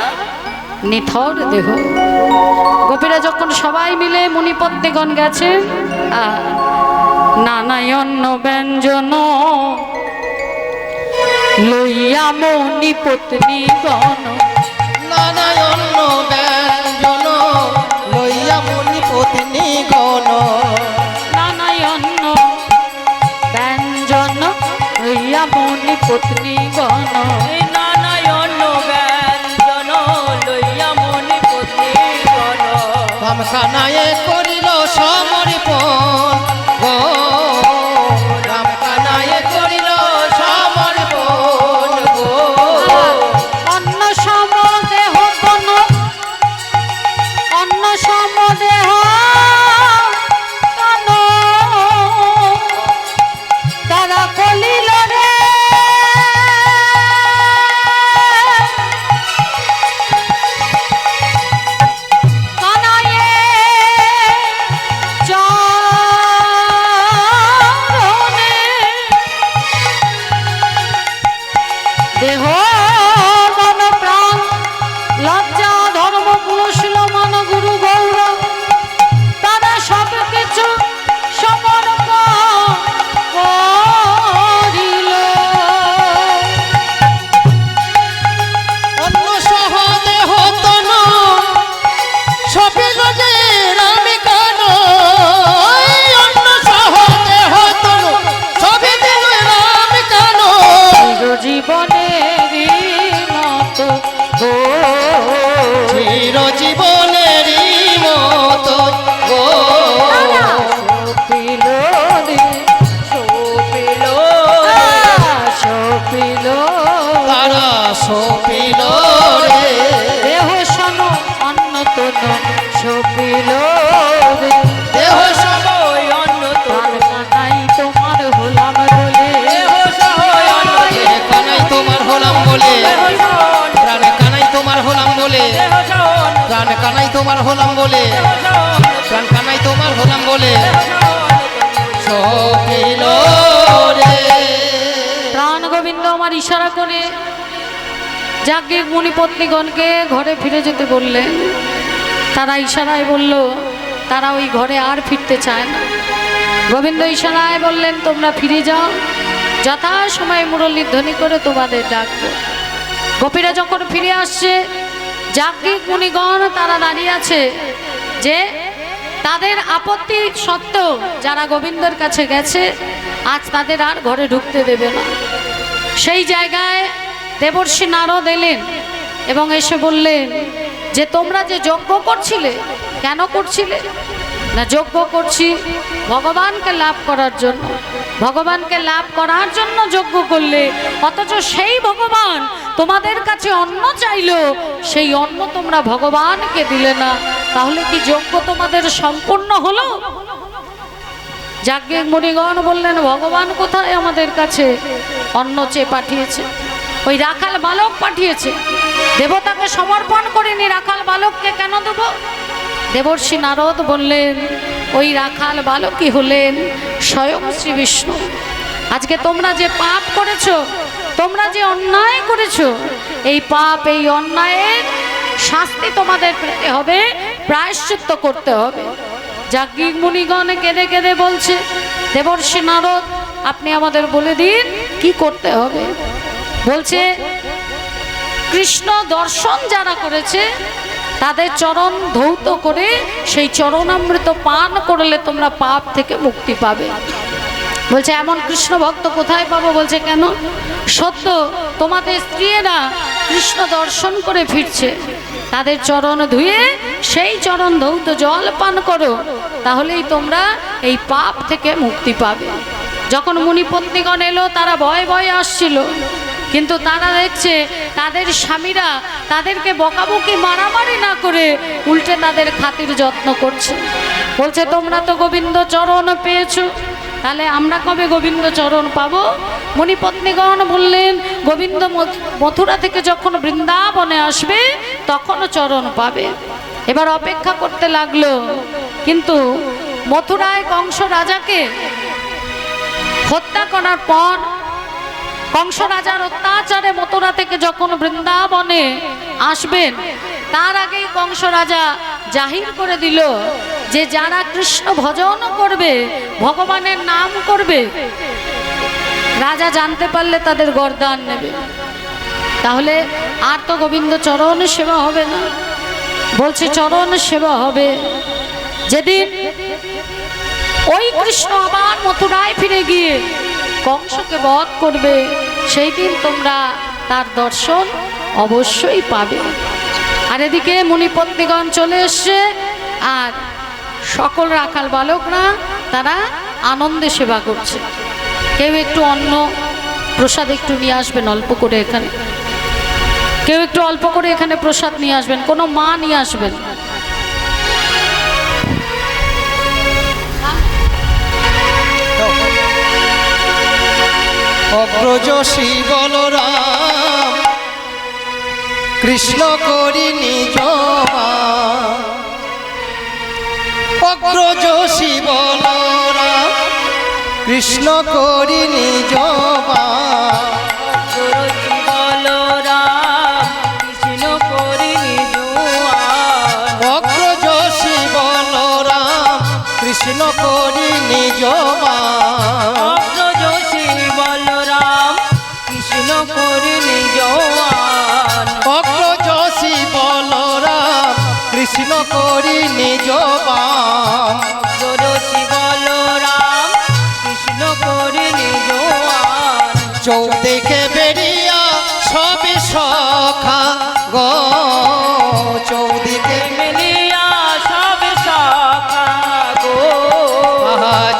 নিথর দেহ। গোপীরা যখন সবাই মিলে মুনিপত্নীগণ গেছেন, নানাই অন্ন ব্যঞ্জন লইয়া মুনিপত্নীগণ, নানাই অন্ন ব্যঞ্জন লইয়া মুনিপত্নীগণ, নানাই অন্ন ব্যঞ্জন লইয়া মুনিপত্নীগণ, এই নানাই অন্ন ব্যঞ্জন লইয়া মুনিপত্নীগণ, রাম কানায়ে করিল সমর্পণ গো, রাম কানায়ে করিল সমর্পণ গো। অন্ন সম দেহ তন, অন্ন সম দেহ তন, তারা কলিল রে কানায়ে চরণে দেহ মন প্রাণ লজ্জা ধর্ম কুলশীল মান গুরু গৌর, তারা সব কিছু সমর্পণ করিল। অন্ন সহ দেহ তন সপিল যে রামে কান, অন্ন সহ দেহ তন সপিল রামে কান, চিরজীবনেরই মতো গো, চিরজীবনেরই মতো গো। সপিল রে, সপিল সপিল তারা সপিল রে, দেহ সন অন্ন তন সপিল রে, দেহ সহ ওই অন্ন প্রাণ কানাই তোমার হলাম বলে, দেহ সহ অন্ন কানাই তোমার হলাম বলে, দেহ সহ প্রাণ কানাই তোমার হলাম বলে, দেহ সহ প্রাণ কানাই তোমার হলাম বলে, প্রাণ কানাই তোমার হলাম বলে, সপিল রে। প্রাণ গোবিন্দ আমার ইশারা করে যাজ্ঞিক মুনিপত্নীগণকে ঘরে ফিরে যেতে বললেন। তারা ইশারায় বলল তারা ওই ঘরে আর ফিরতে চায় না। গোবিন্দ ইশারায় বললেন, তোমরা ফিরে যাও, যথা সময় মুরলীর ধ্বনি করে তোমাদের ডাকবো। গোপীরা যখন ফিরে আসছে, যাজ্ঞিক মুনিগণ তারা দাঁড়িয়ে আছে যে তাদের আপত্তি সত্ত্বেও যারা গোবিন্দের কাছে গেছে আজ তাদের আর ঘরে ঢুকতে দেবে না। সেই জায়গায় দেবর্ষি নারদ এলেন এবং এসে বললেন যে তোমরা যে যজ্ঞ করছিলে, কেন করছিলে? না, যজ্ঞ করছি ভগবানকে লাভ করার জন্য। ভগবানকে লাভ করার জন্য যজ্ঞ করলে, অথচ সেই ভগবান তোমাদের কাছে অন্ন চাইলো, সেই অন্ন তোমরা ভগবানকে দিলে না, তাহলে কি যজ্ঞ তোমাদের সম্পূর্ণ হলো? যাজ্ঞিক মুনিগণ বললেন, ভগবান কোথায় আমাদের কাছে অন্ন চেয়ে পাঠিয়েছে? ওই রাখাল বালক পাঠিয়েছে। দেবতাকে সমর্পণ করিনি, রাখাল বালককে কেন দেব? দেবর্ষি নারদ বললেন, ওই রাখাল বালকই হলেন স্বয়ং শ্রী বিষ্ণু। আজকে তোমরা যে পাপ করেছো, তোমরা যে অন্যায় করেছো, এই পাপ এই অন্যায়ের শাস্তি তোমাদের পেতে হবে, প্রায়শ্চিত্ত করতে হবে। যাজ্ঞিক মুনিগণ কেঁদে কেঁদে বলছে, দেবর্ষি নারদ আপনি আমাদের বলে দিন কি করতে হবে। বলছে, কৃষ্ণ দর্শন যারা করেছে তাদের চরণ ধৌত করে সেই চরণামৃত পান করলে তোমরা পাপ থেকে মুক্তি পাবে। বলছে, এমন কৃষ্ণ ভক্ত কোথায় পাবো? বলছে, কেন? সত্য তোমাদের স্ত্রীরা কৃষ্ণ দর্শন করে ফিরছে, তাদের চরণ ধুয়ে সেই চরণ ধৌত জল পান করো, তাহলেই তোমরা এই পাপ থেকে মুক্তি পাবে। যখন মুনিপত্নীগণ এলো, তারা ভয়ে ভয়ে আসছিল, কিন্তু তারা দেখছে তাদের স্বামীরা তাদেরকে বকাবকি মারামারি না করে উল্টে তাদের খাতির যত্ন করছে। বলছে, তোমরা তো গোবিন্দ চরণ পেয়েছো, তাহলে আমরা কবে গোবিন্দ চরণ পাবো? মুনিপত্নীগণ বললেন, গোবিন্দ মথুরা থেকে যখন বৃন্দাবনে আসবে তখনও চরণ পাবে। এবার অপেক্ষা করতে লাগলো, কিন্তু মথুরায় কংস রাজাকে হত্যা করার পর, কংস রাজার অত্যাচারে মথুরা থেকে যখন বৃন্দাবনে আসবেন, তার আগেই কংস রাজা জাহির করে দিল যে যারা কৃষ্ণ ভজন করবে, ভগবানের নাম করবে, রাজা জানতে পারলে তাদের গর্দান নেবে। তাহলে আর তো গোবিন্দ চরণ সেবা হবে না। বলছে, চরণ সেবা হবে যেদিন ওই কৃষ্ণ আবার মথুরায় ফিরে গিয়ে কংসকে বধ করবে, সেই দিন তোমরা তার দর্শন অবশ্যই পাবে। আর এদিকে মুনিপত্নীগণ চলে এসছে, আর সকল রাখাল বালকরা তারা আনন্দে সেবা করছে। কেউ একটু অন্ন প্রসাদ একটু নিয়ে আসবেন অল্প করে, এখানে কেউ একটু অল্প করে এখানে প্রসাদ নিয়ে আসবেন, কোনো মা নিয়ে আসবেন। অগ্রজ শ্রী বলরাম কৃষ্ণ করি নিজ অগ্রজ শ্রী বলরাম কৃষ্ণ করি নিজ অগ্রজ শ্রী বলরাম কৃষ্ণ করি নিজ কৃষ্ণ করি নিজ চৌদিকে বেরিয়া সবে সখা গো, চৌদিকে বেরিয়া সবে সখা গো,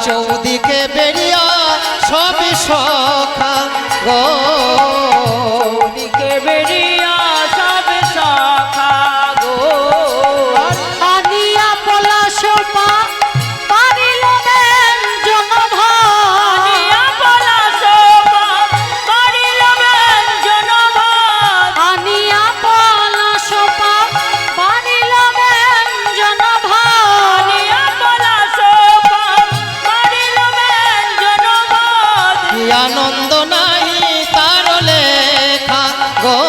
চৌদিকে বেরিয়া সবে সখা গো, চৌদিকে বেরিয়া সবে সখা গো। আনিয়া পলাশ পারিল ব্যঞ্জন ভাত, আনিয়া পলাশ পারিল ব্যঞ্জন ভাত, আনিয়া পলাশ পারিল ব্যঞ্জন ভাত, আনিয়া পলাশ পারিল ব্যঞ্জন ভাত। কি আনন্দ নাহি তার লেখা গো,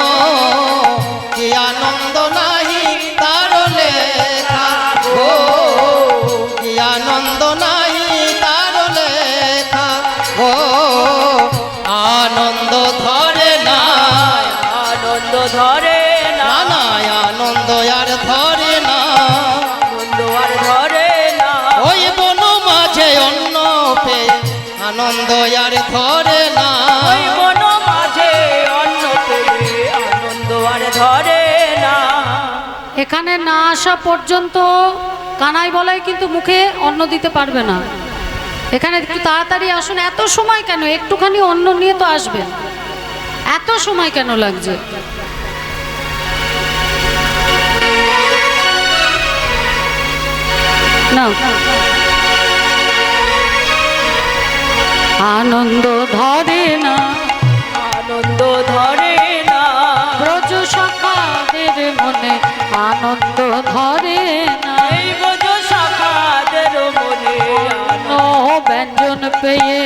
কি আনন্দ নাহি তার লেখা গো, কি আনন্দ নাহি তার লেখা গো, আনন্দ ধরে না, আনন্দ ধরে না, না আনন্দ আর ধরে না, আনন্দ আর ধরে না, ওই বন মাঝে অন্ন পেয়ে আনন্দ আর ধরে না, ওই বন মাঝে অন্ন পেয়ে আনন্দ আর ধরে না। এখানে না আসা পর্যন্ত কানাই বলাই কিন্তু মুখে অন্ন দিতে পারবে না। এখানে একটু তাড়াতাড়ি আসুন। এত সময় কেন? একটুখানি অন্ন নিয়ে তো আসবেন, এত সময় কেন লাগছে? না, আনন্দ ধরে না, আনন্দ ধরে না, ব্রজ সখাদের মনে আনন্দ ধরে না। এই ব্রজ শাখাদের মনে ও ব্যঞ্জন পেয়ে